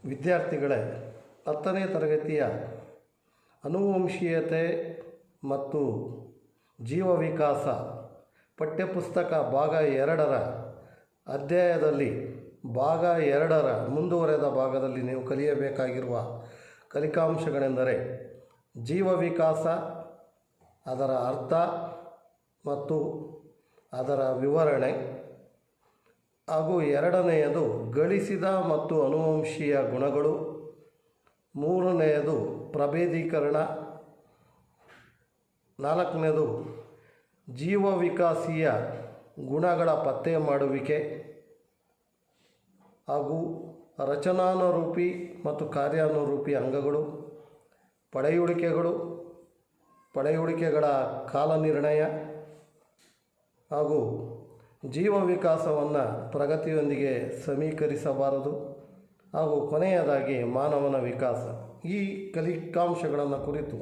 ವಿದ್ಯಾರ್ಥಿಗಳೇ, 10ನೇ ತರಗತಿಯ ಅನುವಂಶೀಯತೆ ಮತ್ತು ಜೀವ ವಿಕಾಸ ಪಠ್ಯಪುಸ್ತಕ ಭಾಗ 2ರ ಅಧ್ಯಾಯದಲ್ಲಿ ಭಾಗ 2ರ ಮುಂದುವರೆದ ಭಾಗದಲ್ಲಿ ನೀವು ಕಲಿಯಬೇಕಾಗಿರುವ ಕಲಿಕಾಂಶಗಳೆಂದರೆ ಜೀವ ವಿಕಾಸ, ಅದರ ಅರ್ಥ ಮತ್ತು ಅದರ ವಿವರಣೆ, ಹಾಗೂ 2ನೆಯದು ಗಳಿಸಿದ ಮತ್ತು ಅನುವಂಶೀಯ ಗುಣಗಳು, 3ನೆಯದು ಪ್ರಭೇದೀಕರಣ, 4ನೆಯದು ಜೀವ ವಿಕಾಸೀಯ ಗುಣಗಳ ಪತ್ತೆ ಮಾಡುವಿಕೆ ಹಾಗೂ ರಚನಾನುರೂಪಿ ಮತ್ತು ಕಾರ್ಯಾನುರೂಪಿ ಅಂಗಗಳು, ಪಳೆಯುಳಿಕೆಗಳ ಕಾಲನಿರ್ಣಯ ಹಾಗೂ ಜೀವ ವಿಕಾಸವನ್ನು ಪ್ರಗತಿಯೊಂದಿಗೆ ಸಮೀಕರಿಸಬಾರದು ಹಾಗೂ ಕೊನೆಯದಾಗಿ ಮಾನವನ ವಿಕಾಸ. ಈ ಕಲಿಕಾಂಶಗಳನ್ನು ಕುರಿತು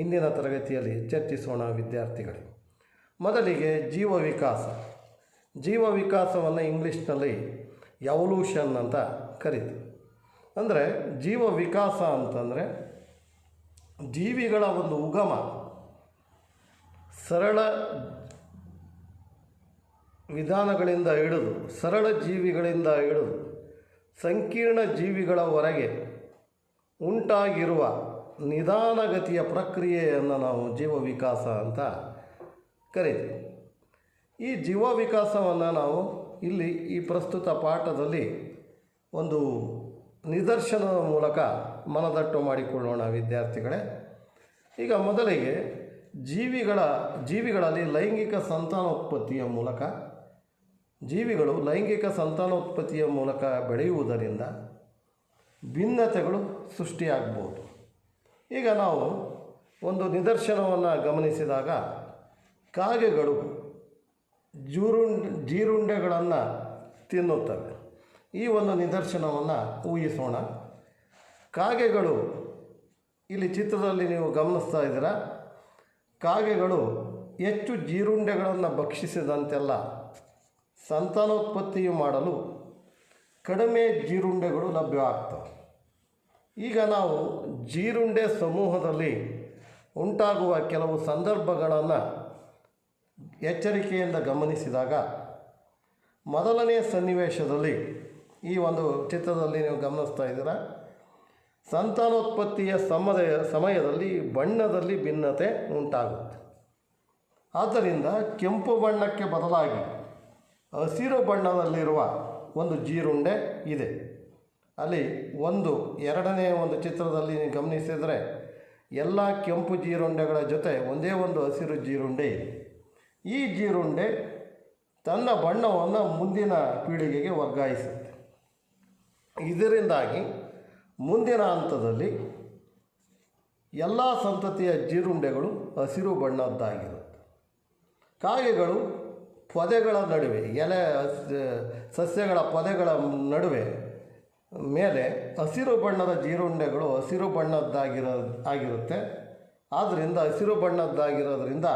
ಇಂದಿನ ತರಗತಿಯಲ್ಲಿ ಚರ್ಚಿಸೋಣ ವಿದ್ಯಾರ್ಥಿಗಳೇ. ಮೊದಲಿಗೆ ಜೀವ ವಿಕಾಸವನ್ನು ಇಂಗ್ಲೀಷ್ನಲ್ಲಿ ಎವಲ್ಯೂಷನ್ ಅಂತ ಕರೀತೀವಿ. ಅಂದರೆ ಜೀವ ವಿಕಾಸ ಅಂತಂದರೆ ಜೀವಿಗಳ ಒಂದು ಉಗಮ, ಸರಳ ವಿಧಾನಗಳಿಂದ ಹಿಡಿದು ಸರಳ ಜೀವಿಗಳಿಂದ ಹಿಡಿದು ಸಂಕೀರ್ಣ ಜೀವಿಗಳವರೆಗೆ ಉಂಟಾಗಿರುವ ನಿಧಾನಗತಿಯ ಪ್ರಕ್ರಿಯೆಯನ್ನು ನಾವು ಜೀವ ವಿಕಾಸ ಅಂತ ಕರೀತೀವಿ. ಈ ಜೀವ ವಿಕಾಸವನ್ನು ನಾವು ಇಲ್ಲಿ ಈ ಪ್ರಸ್ತುತ ಪಾಠದಲ್ಲಿ ಒಂದು ನಿದರ್ಶನದ ಮೂಲಕ ಮನದಟ್ಟು ಮಾಡಿಕೊಳ್ಳೋಣ ವಿದ್ಯಾರ್ಥಿಗಳೇ. ಈಗ ಮೊದಲಿಗೆ ಜೀವಿಗಳಲ್ಲಿ ಜೀವಿಗಳು ಲೈಂಗಿಕ ಸಂತಾನೋತ್ಪತ್ತಿಯ ಮೂಲಕ ಬೆಳೆಯುವುದರಿಂದ ಭಿನ್ನತೆಗಳು ಸೃಷ್ಟಿಯಾಗಬಹುದು. ಈಗ ನಾವು ಒಂದು ನಿದರ್ಶನವನ್ನು ಗಮನಿಸಿದಾಗ ಕಾಗೆಗಳು ಜೀರುಂಡೆಗಳನ್ನು ತಿನ್ನುತ್ತವೆ. ಈ ಒಂದು ನಿದರ್ಶನವನ್ನು ಊಹಿಸೋಣ. ಕಾಗೆಗಳು, ಇಲ್ಲಿ ಚಿತ್ರದಲ್ಲಿ ನೀವು ಗಮನಿಸ್ತಾ ಇದ್ದೀರಾ, ಕಾಗೆಗಳು ಹೆಚ್ಚು ಜೀರುಂಡೆಗಳನ್ನು ಭಕ್ಷಿಸಿದಂತೆಲ್ಲ ಸಂತಾನೋತ್ಪತ್ತಿಯು ಮಾಡಲು ಕಡಿಮೆ ಜೀರುಂಡೆಗಳು ಲಭ್ಯವಾಗ್ತವೆ. ಈಗ ನಾವು ಜೀರುಂಡೆ ಸಮೂಹದಲ್ಲಿ ಉಂಟಾಗುವ ಕೆಲವು ಸಂದರ್ಭಗಳನ್ನು ಎಚ್ಚರಿಕೆಯಿಂದ ಗಮನಿಸಿದಾಗ, ಮೊದಲನೆಯ ಸನ್ನಿವೇಶದಲ್ಲಿ ಈ ಒಂದು ಚಿತ್ರದಲ್ಲಿ ನೀವು ಗಮನಿಸ್ತಾ ಇದ್ದೀರಾ, ಸಂತಾನೋತ್ಪತ್ತಿಯ ಸಮಯದಲ್ಲಿ ಬಣ್ಣದಲ್ಲಿ ಭಿನ್ನತೆ ಉಂಟಾಗುತ್ತೆ. ಆದ್ದರಿಂದ ಕೆಂಪು ಬಣ್ಣಕ್ಕೆ ಬದಲಾಗಿ ಹಸಿರು ಬಣ್ಣದಲ್ಲಿರುವ ಒಂದು ಜೀರುಂಡೆ ಇದೆ. ಅಲ್ಲಿ ಎರಡನೇ ಒಂದು ಚಿತ್ರದಲ್ಲಿ ನೀವು ಗಮನಿಸಿದರೆ ಎಲ್ಲ ಕೆಂಪು ಜೀರುಂಡೆಗಳ ಜೊತೆ ಒಂದೇ ಒಂದು ಹಸಿರು ಜೀರುಂಡೆ ಇದೆ. ಈ ಜೀರುಂಡೆ ತನ್ನ ಬಣ್ಣವನ್ನು ಮುಂದಿನ ಪೀಳಿಗೆಗೆ ವರ್ಗಾಯಿಸುತ್ತೆ. ಇದರಿಂದಾಗಿ ಮುಂದಿನ ಹಂತದಲ್ಲಿ ಎಲ್ಲ ಸಂತತಿಯ ಜೀರುಂಡೆಗಳು ಹಸಿರು ಬಣ್ಣದ್ದಾಗಿರುತ್ತೆ. ಕಾಗೆಗಳು ಪೊದೆಗಳ ನಡುವೆ, ಸಸ್ಯಗಳ ಪೊದೆಗಳ ನಡುವೆ ಮೇಲೆ ಹಸಿರು ಬಣ್ಣದ ಜೀರುಂಡೆಗಳು ಹಸಿರು ಬಣ್ಣದ್ದಾಗಿರುತ್ತೆ. ಆದ್ದರಿಂದ ಹಸಿರು ಬಣ್ಣದ್ದಾಗಿರೋದ್ರಿಂದ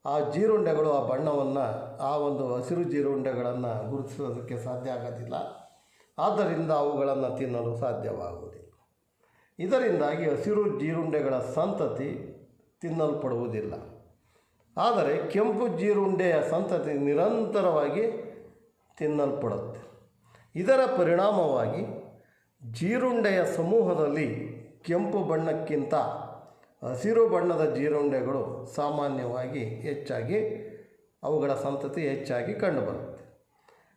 ಆ ಜೀರುಂಡೆಗಳು ಆ ಬಣ್ಣವನ್ನು, ಆ ಒಂದು ಹಸಿರು ಜೀರುಂಡೆಗಳನ್ನು ಗುರುತಿಸೋದಕ್ಕೆ ಸಾಧ್ಯ ಆಗೋದಿಲ್ಲ. ಆದ್ದರಿಂದ ಅವುಗಳನ್ನು ತಿನ್ನಲು ಸಾಧ್ಯವಾಗುವುದಿಲ್ಲ. ಇದರಿಂದಾಗಿ ಹಸಿರು ಜೀರುಂಡೆಗಳ ಸಂತತಿ ತಿನ್ನಲ್ಪಡುವುದಿಲ್ಲ. ಆದರೆ ಕೆಂಪು ಜೀರುಂಡೆಯ ಸಂತತಿ ನಿರಂತರವಾಗಿ ತಿನ್ನಲ್ಪಡುತ್ತೆ. ಇದರ ಪರಿಣಾಮವಾಗಿ ಜೀರುಂಡೆಯ ಸಮೂಹದಲ್ಲಿ ಕೆಂಪು ಬಣ್ಣಕ್ಕಿಂತ ಹಸಿರು ಬಣ್ಣದ ಜೀರುಂಡೆಗಳು ಸಾಮಾನ್ಯವಾಗಿ ಅವುಗಳ ಸಂತತಿ ಹೆಚ್ಚಾಗಿ ಕಂಡುಬರುತ್ತೆ.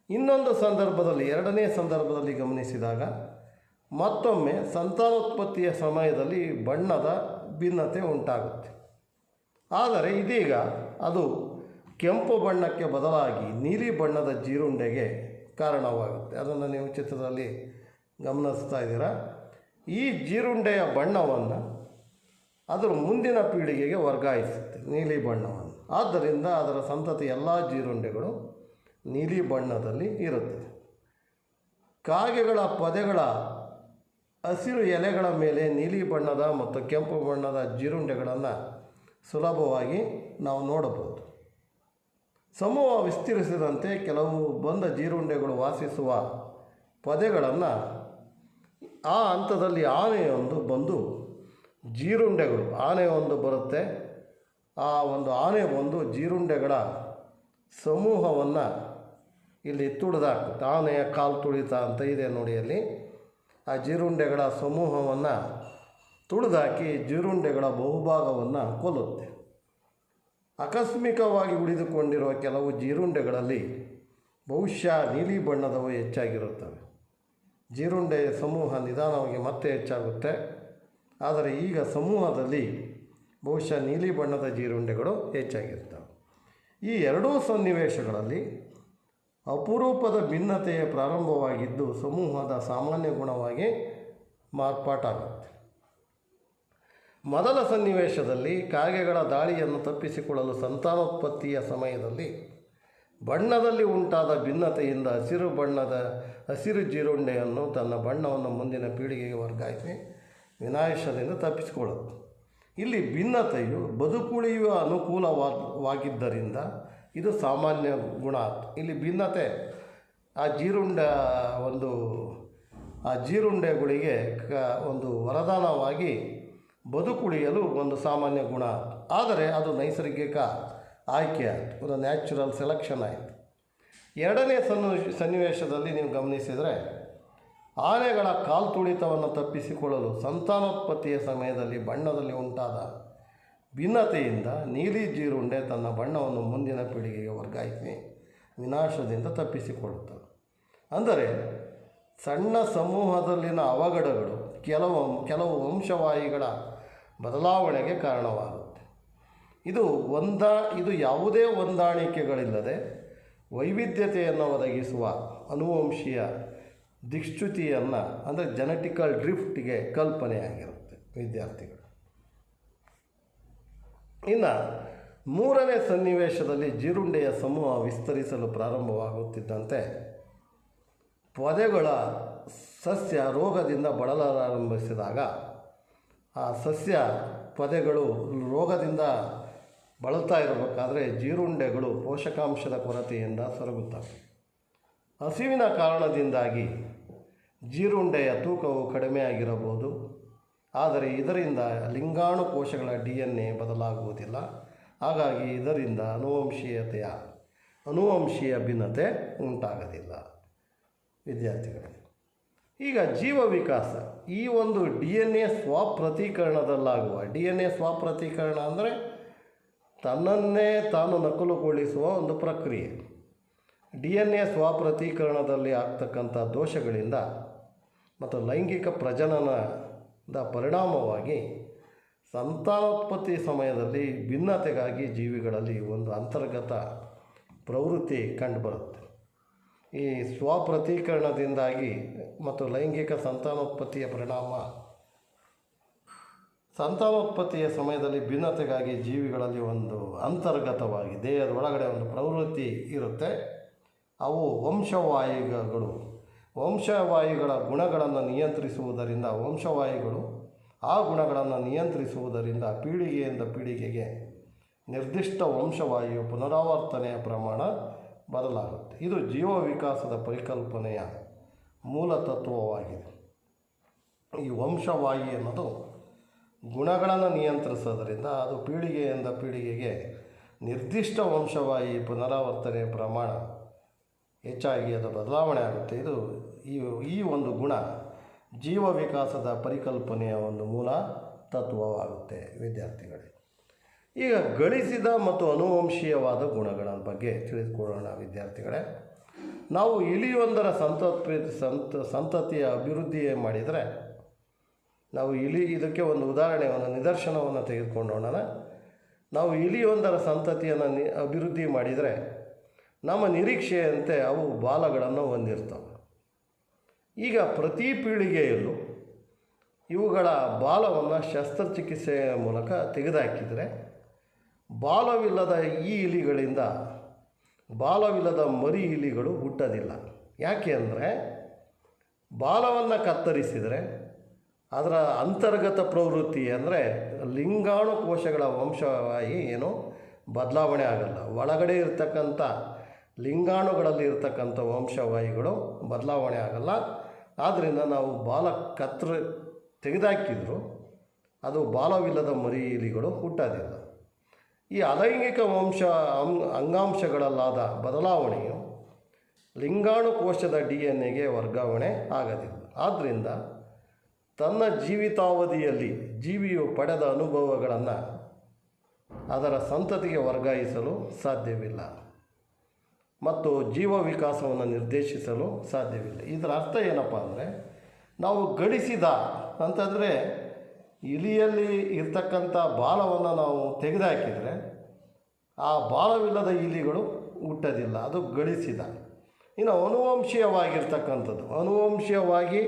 ಇನ್ನೊಂದು ಸಂದರ್ಭದಲ್ಲಿ, 2ನೇ ಸಂದರ್ಭದಲ್ಲಿ ಗಮನಿಸಿದಾಗ ಮತ್ತೊಮ್ಮೆ ಸಂತಾನೋತ್ಪತ್ತಿಯ ಸಮಯದಲ್ಲಿ ಬಣ್ಣದ ಭಿನ್ನತೆ ಉಂಟಾಗುತ್ತೆ. ಆದರೆ ಇದೀಗ ಅದು ಕೆಂಪು ಬಣ್ಣಕ್ಕೆ ಬದಲಾಗಿ ನೀಲಿ ಬಣ್ಣದ ಜೀರುಂಡೆಗೆ ಕಾರಣವಾಗುತ್ತೆ. ಅದನ್ನು ನೀವು ಚಿತ್ರದಲ್ಲಿ ಗಮನಿಸ್ತಾ ಇದ್ದೀರಾ. ಈ ಜೀರುಂಡೆಯ ಬಣ್ಣವನ್ನು ಅದರ ಮುಂದಿನ ಪೀಳಿಗೆಗೆ ವರ್ಗಾಯಿಸುತ್ತೆ, ನೀಲಿ ಬಣ್ಣವನ್ನು. ಆದ್ದರಿಂದ ಅದರ ಸಂತತಿ ಎಲ್ಲ ಜೀರುಂಡೆಗಳು ನೀಲಿ ಬಣ್ಣದಲ್ಲಿ ಇರುತ್ತದೆ. ಕಾಗೆಗಳ ಪೊದೆಗಳ ಹಸಿರು ಎಲೆಗಳ ಮೇಲೆ ನೀಲಿ ಬಣ್ಣದ ಮತ್ತು ಕೆಂಪು ಬಣ್ಣದ ಜೀರುಂಡೆಗಳನ್ನು ಸುಲಭವಾಗಿ ನಾವು ನೋಡಬಹುದು. ಸಮೂಹ ವಿಸ್ತರಿಸಿದಂತೆ ಕೆಲವು ಬಂದ ಜೀರುಂಡೆಗಳು ವಾಸಿಸುವ ಪೊದೆಗಳನ್ನು ಆ ಹಂತದಲ್ಲಿ ಆನೆಯೊಂದು ಬಂದು ಜೀರುಂಡೆಗಳು ಆನೆಯೊಂದು ಬರುತ್ತೆ. ಆ ಒಂದು ಆನೆ ಬಂದು ಜೀರುಂಡೆಗಳ ಸಮೂಹವನ್ನು ಇಲ್ಲಿ ತುಳಿದಾಕುತ್ತೆ. ಆನೆಯ ಕಾಲು ತುಳಿತ ಅಂತ ಇದೆ ನೋಡಿ ಅಲ್ಲಿ. ಆ ಜೀರುಂಡೆಗಳ ಸಮೂಹವನ್ನು ತುಳಿದಾಕಿ ಜೀರುಂಡೆಗಳ ಬಹುಭಾಗವನ್ನು ಕೊಲ್ಲುತ್ತೆ. ಆಕಸ್ಮಿಕವಾಗಿ ಉಳಿದುಕೊಂಡಿರುವ ಕೆಲವು ಜೀರುಂಡೆಗಳಲ್ಲಿ ಬಹುಶಃ ನೀಲಿ ಬಣ್ಣದವು ಹೆಚ್ಚಾಗಿರುತ್ತವೆ. ಜೀರುಂಡೆಯ ಸಮೂಹ ನಿಧಾನವಾಗಿ ಮತ್ತೆ ಹೆಚ್ಚಾಗುತ್ತೆ. ಆದರೆ ಈಗ ಸಮೂಹದಲ್ಲಿ ಬಹುಶಃ ನೀಲಿ ಬಣ್ಣದ ಜೀರುಂಡೆಗಳು ಹೆಚ್ಚಾಗಿರ್ತವೆ. ಈ ಎರಡೂ ಸನ್ನಿವೇಶಗಳಲ್ಲಿ ಅಪರೂಪದ ಭಿನ್ನತೆಯ ಪ್ರಾರಂಭವಾಗಿದ್ದು ಸಮೂಹದ ಸಾಮಾನ್ಯ ಗುಣವಾಗಿ ಮಾರ್ಪಾಟಾಗುತ್ತೆ. ಮೊದಲ ಸನ್ನಿವೇಶದಲ್ಲಿ ಕಾಗೆಗಳ ದಾಳಿಯನ್ನು ತಪ್ಪಿಸಿಕೊಳ್ಳಲು ಸಂತಾನೋತ್ಪತ್ತಿಯ ಸಮಯದಲ್ಲಿ ಬಣ್ಣದಲ್ಲಿ ಉಂಟಾದ ಭಿನ್ನತೆಯಿಂದ ಹಸಿರು ಜೀರುಂಡೆಯನ್ನು ತನ್ನ ಬಣ್ಣವನ್ನು ಮುಂದಿನ ಪೀಳಿಗೆಗೆ ವರ್ಗಾಯಿಸಿ ವಿನಾಶದಿಂದ ತಪ್ಪಿಸಿಕೊಳ್ಳುತ್ತೆ. ಇಲ್ಲಿ ಭಿನ್ನತೆಯು ಬದುಕುಳಿಯುವ ಅನುಕೂಲವಾಗಿದ್ದರಿಂದ ಇದು ಸಾಮಾನ್ಯ ಗುಣ. ಇಲ್ಲಿ ಭಿನ್ನತೆ ಆ ಜೀರುಂಡೆಗಳಿಗೆ ಒಂದು ವರದಾನವಾಗಿ ಬದುಕುಳಿಯಲು ಒಂದು ಸಾಮಾನ್ಯ ಗುಣ. ಆದರೆ ಅದು ನೈಸರ್ಗಿಕ ಆಯ್ಕೆ ಆಯಿತು, ಒಂದು ನ್ಯಾಚುರಲ್ ಸೆಲೆಕ್ಷನ್ ಆಯಿತು. ಎರಡನೇ ಸನ್ನಿವೇಶದಲ್ಲಿ ನೀವು ಗಮನಿಸಿದರೆ ಆನೆಗಳ ಕಾಲು ತುಳಿತವನ್ನು ತಪ್ಪಿಸಿಕೊಳ್ಳಲು ಸಂತಾನೋತ್ಪತ್ತಿಯ ಸಮಯದಲ್ಲಿ ಬಣ್ಣದಲ್ಲಿ ಉಂಟಾದ ಭಿನ್ನತೆಯಿಂದ ನೀಲಿ ಜೀರುಂಡೆ ತನ್ನ ಬಣ್ಣವನ್ನು ಮುಂದಿನ ಪೀಳಿಗೆಗೆ ವರ್ಗಾಯಿಸಿ ವಿನಾಶದಿಂದ ತಪ್ಪಿಸಿಕೊಳ್ಳುತ್ತದೆ. ಅಂದರೆ ಸಣ್ಣ ಸಮೂಹದಲ್ಲಿನ ಅವಘಡಗಳು ಕೆಲವು ವಂಶವಾಹಿಗಳ ಬದಲಾವಣೆಗೆ ಕಾರಣವಾಗುತ್ತೆ. ಇದು ಯಾವುದೇ ಹೊಂದಾಣಿಕೆಗಳಿಲ್ಲದೆ ವೈವಿಧ್ಯತೆಯನ್ನು ಒದಗಿಸುವ ಅನುವಂಶೀಯ ದಿಕ್ಚ್ಯುತಿಯನ್ನು ಅಂದರೆ ಜೆನೆಟಿಕಲ್ ಡ್ರಿಫ್ಟ್ಗೆ ಕಲ್ಪನೆಯಾಗಿರುತ್ತೆ ವಿದ್ಯಾರ್ಥಿಗಳು. ಇನ್ನು ಮೂರನೇ ಸನ್ನಿವೇಶದಲ್ಲಿ ಜೀರುಂಡೆಯ ಸಮೂಹ ವಿಸ್ತರಿಸಲು ಪ್ರಾರಂಭವಾಗುತ್ತಿದ್ದಂತೆ ಪೊದೆಗಳ ಸಸ್ಯ ರೋಗದಿಂದ ಬಳಲಾರಂಭಿಸಿದಾಗ ಆ ಸಸ್ಯ ಪೊದೆಗಳು ರೋಗದಿಂದ ಬಳಲ್ತಾ ಇರಬೇಕಾದ್ರೆ ಜೀರುಂಡೆಗಳು ಪೋಷಕಾಂಶದ ಕೊರತೆಯಿಂದ ಸೊರಗುತ್ತವೆ. ಹಸಿವಿನ ಕಾರಣದಿಂದಾಗಿ ಜೀರುಂಡೆಯ ತೂಕವು ಕಡಿಮೆಯಾಗಿರಬಹುದು, ಆದರೆ ಇದರಿಂದ ಲಿಂಗಾಣು ಕೋಶಗಳ DNA ಬದಲಾಗುವುದಿಲ್ಲ. ಹಾಗಾಗಿ ಇದರಿಂದ ಅನುವಂಶೀಯ ಭಿನ್ನತೆ ಉಂಟಾಗೋದಿಲ್ಲ. ವಿದ್ಯಾರ್ಥಿಗಳಿಗೆ ಈಗ ಜೀವ ವಿಕಾಸ ಈ ಒಂದು DNA ಸ್ವಪ್ರತೀಕರಣದಲ್ಲಾಗುವ DNA ಸ್ವಪ್ರತೀಕರಣ ಅಂದರೆ ತನ್ನನ್ನೇ ತಾನು ನಕಲುಗೊಳಿಸುವ ಒಂದು ಪ್ರಕ್ರಿಯೆ. DNA ಸ್ವಪ್ರತೀಕರಣದಲ್ಲಿ ಆಗ್ತಕ್ಕಂಥ ದೋಷಗಳಿಂದ ಮತ್ತು ಲೈಂಗಿಕ ಪ್ರಜನನದ ಪರಿಣಾಮವಾಗಿ ಸಂತಾನೋತ್ಪತ್ತಿ ಸಮಯದಲ್ಲಿ ಭಿನ್ನತೆಗಾಗಿ ಜೀವಿಗಳಲ್ಲಿ ಒಂದು ಅಂತರ್ಗತ ಪ್ರವೃತ್ತಿ ಕಂಡುಬರುತ್ತೆ. ಈ ಸ್ವಪ್ರತೀಕರಣದಿಂದಾಗಿ ಮತ್ತು ಲೈಂಗಿಕ ಸಂತಾನೋತ್ಪತ್ತಿಯ ಪರಿಣಾಮ ಸಂತಾನೋತ್ಪತ್ತಿಯ ಸಮಯದಲ್ಲಿ ಭಿನ್ನತೆಗಾಗಿ ಜೀವಿಗಳಲ್ಲಿ ಒಂದು ಅಂತರ್ಗತವಾಗಿ ದೇಹದ ಒಳಗಡೆ ಒಂದು ಪ್ರವೃತ್ತಿ ಇರುತ್ತೆ. ಅವು ವಂಶವಾಹಿಗಳ ಗುಣಗಳನ್ನು ನಿಯಂತ್ರಿಸುವುದರಿಂದ ಆ ಗುಣಗಳನ್ನು ನಿಯಂತ್ರಿಸುವುದರಿಂದ ಪೀಳಿಗೆಯಿಂದ ಪೀಳಿಗೆಗೆ ನಿರ್ದಿಷ್ಟ ವಂಶವಾಹಿಯ ಪುನರಾವರ್ತನೆಯ ಪ್ರಮಾಣ ಬದಲಾಗುತ್ತೆ. ಇದು ಜೀವ ವಿಕಾಸದ ಪರಿಕಲ್ಪನೆಯ ಮೂಲ ತತ್ವವಾಗಿದೆ. ಈ ವಂಶವಾಹಿ ಅನ್ನೋದು ಗುಣಗಳನ್ನು ನಿಯಂತ್ರಿಸೋದರಿಂದ ಅದು ಪೀಳಿಗೆಯಿಂದ ಪೀಳಿಗೆಗೆ ನಿರ್ದಿಷ್ಟ ವಂಶವಾಹಿ ಪುನರಾವರ್ತನೆಯ ಪ್ರಮಾಣ ಹೆಚ್ಚಾಗಿ ಅದು ಬದಲಾವಣೆ ಆಗುತ್ತೆ. ಈ ಒಂದು ಗುಣ ಜೀವ ವಿಕಾಸದ ಪರಿಕಲ್ಪನೆಯ ಒಂದು ಮೂಲ ತತ್ವವಾಗುತ್ತೆ ವಿದ್ಯಾರ್ಥಿಗಳೇ. ಈಗ ಗಳಿಸಿದ ಮತ್ತು ಅನುವಂಶೀಯವಾದ ಗುಣಗಳ ಬಗ್ಗೆ ತಿಳಿದುಕೊಳ್ಳೋಣ ವಿದ್ಯಾರ್ಥಿಗಳೇ. ನಾವು ಇಲಿಯೊಂದರ ಸಂತತಿಯ ಅಭಿವೃದ್ಧಿ ಮಾಡಿದರೆ ಇದಕ್ಕೆ ಒಂದು ಉದಾಹರಣೆ, ಒಂದು ನಿದರ್ಶನವನ್ನು ತೆಗೆದುಕೊಂಡೋಣ. ನಾವು ಇಲಿಯೊಂದರ ಸಂತತಿಯನ್ನು ಅಭಿವೃದ್ಧಿ ಮಾಡಿದರೆ ನಮ್ಮ ನಿರೀಕ್ಷೆಯಂತೆ ಅವು ಬಾಲಗಳನ್ನು ಹೊಂದಿರ್ತವೆ. ಈಗ ಪ್ರತಿ ಪೀಳಿಗೆಯಲ್ಲೂ ಇವುಗಳ ಬಾಲವನ್ನು ಶಸ್ತ್ರಚಿಕಿತ್ಸೆಯ ಮೂಲಕ ತೆಗೆದುಹಾಕಿದರೆ ಬಾಲವಿಲ್ಲದ ಬಾಲವಿಲ್ಲದ ಮರಿ ಇಲಿಗಳು ಹುಟ್ಟೋದಿಲ್ಲ. ಯಾಕೆ ಅಂದರೆ ಬಾಲವನ್ನು ಕತ್ತರಿಸಿದರೆ ಅದರ ಅಂತರ್ಗತ ಪ್ರವೃತ್ತಿ ಅಂದರೆ ಲಿಂಗಾಣು ಕೋಶಗಳ ವಂಶವಾಹಿ ಬದಲಾವಣೆ ಆಗಲ್ಲ. ಒಳಗಡೆ ಇರ್ತಕ್ಕಂಥ ಲಿಂಗಾಣುಗಳಲ್ಲಿ ಇರ್ತಕ್ಕಂಥ ವಂಶವಾಹಿಗಳು ಬದಲಾವಣೆ ಆಗಲ್ಲ. ಆದ್ದರಿಂದ ನಾವು ಬಾಲ ತೆಗೆದಾಕಿದ್ರು ಅದು ಬಾಲವಿಲ್ಲದ ಮರಿಯಿಲಿಗಳು ಹುಟ್ಟೋದಿಲ್ಲ. ಈ ಅಲೈಂಗಿಕ ಅಂಗಾಂಶಗಳಲ್ಲಾದ ಬದಲಾವಣೆಯು ಲಿಂಗಾಣುಕೋಶದ DNA ವರ್ಗಾವಣೆ ಆಗೋದಿಲ್ಲ. ಆದ್ದರಿಂದ ತನ್ನ ಜೀವಿತಾವಧಿಯಲ್ಲಿ ಜೀವಿಯು ಪಡೆದ ಅನುಭವಗಳನ್ನು ಅದರ ಸಂತತಿಗೆ ವರ್ಗಾಯಿಸಲು ಸಾಧ್ಯವಿಲ್ಲ ಮತ್ತು ಜೀವ ವಿಕಾಸವನ್ನು ನಿರ್ದೇಶಿಸಲು ಸಾಧ್ಯವಿಲ್ಲ. ಇದರ ಅರ್ಥ ಏನಪ್ಪ ಅಂದರೆ, ನಾವು ಗಳಿಸಿದ ಅಂತಂದರೆ ಇಲಿಯಲ್ಲಿ ಇರ್ತಕ್ಕಂಥ ಬಾಲವನ್ನು ನಾವು ತೆಗೆದುಹಾಕಿದರೆ ಆ ಬಾಲವಿಲ್ಲದ ಇಲಿಗಳು ಹುಟ್ಟೋದಿಲ್ಲ, ಅದು ಗಳಿಸಿದ. ಇನ್ನು ಅನುವಂಶೀಯವಾಗಿರ್ತಕ್ಕಂಥದ್ದು, ಅನುವಂಶೀಯವಾಗಿ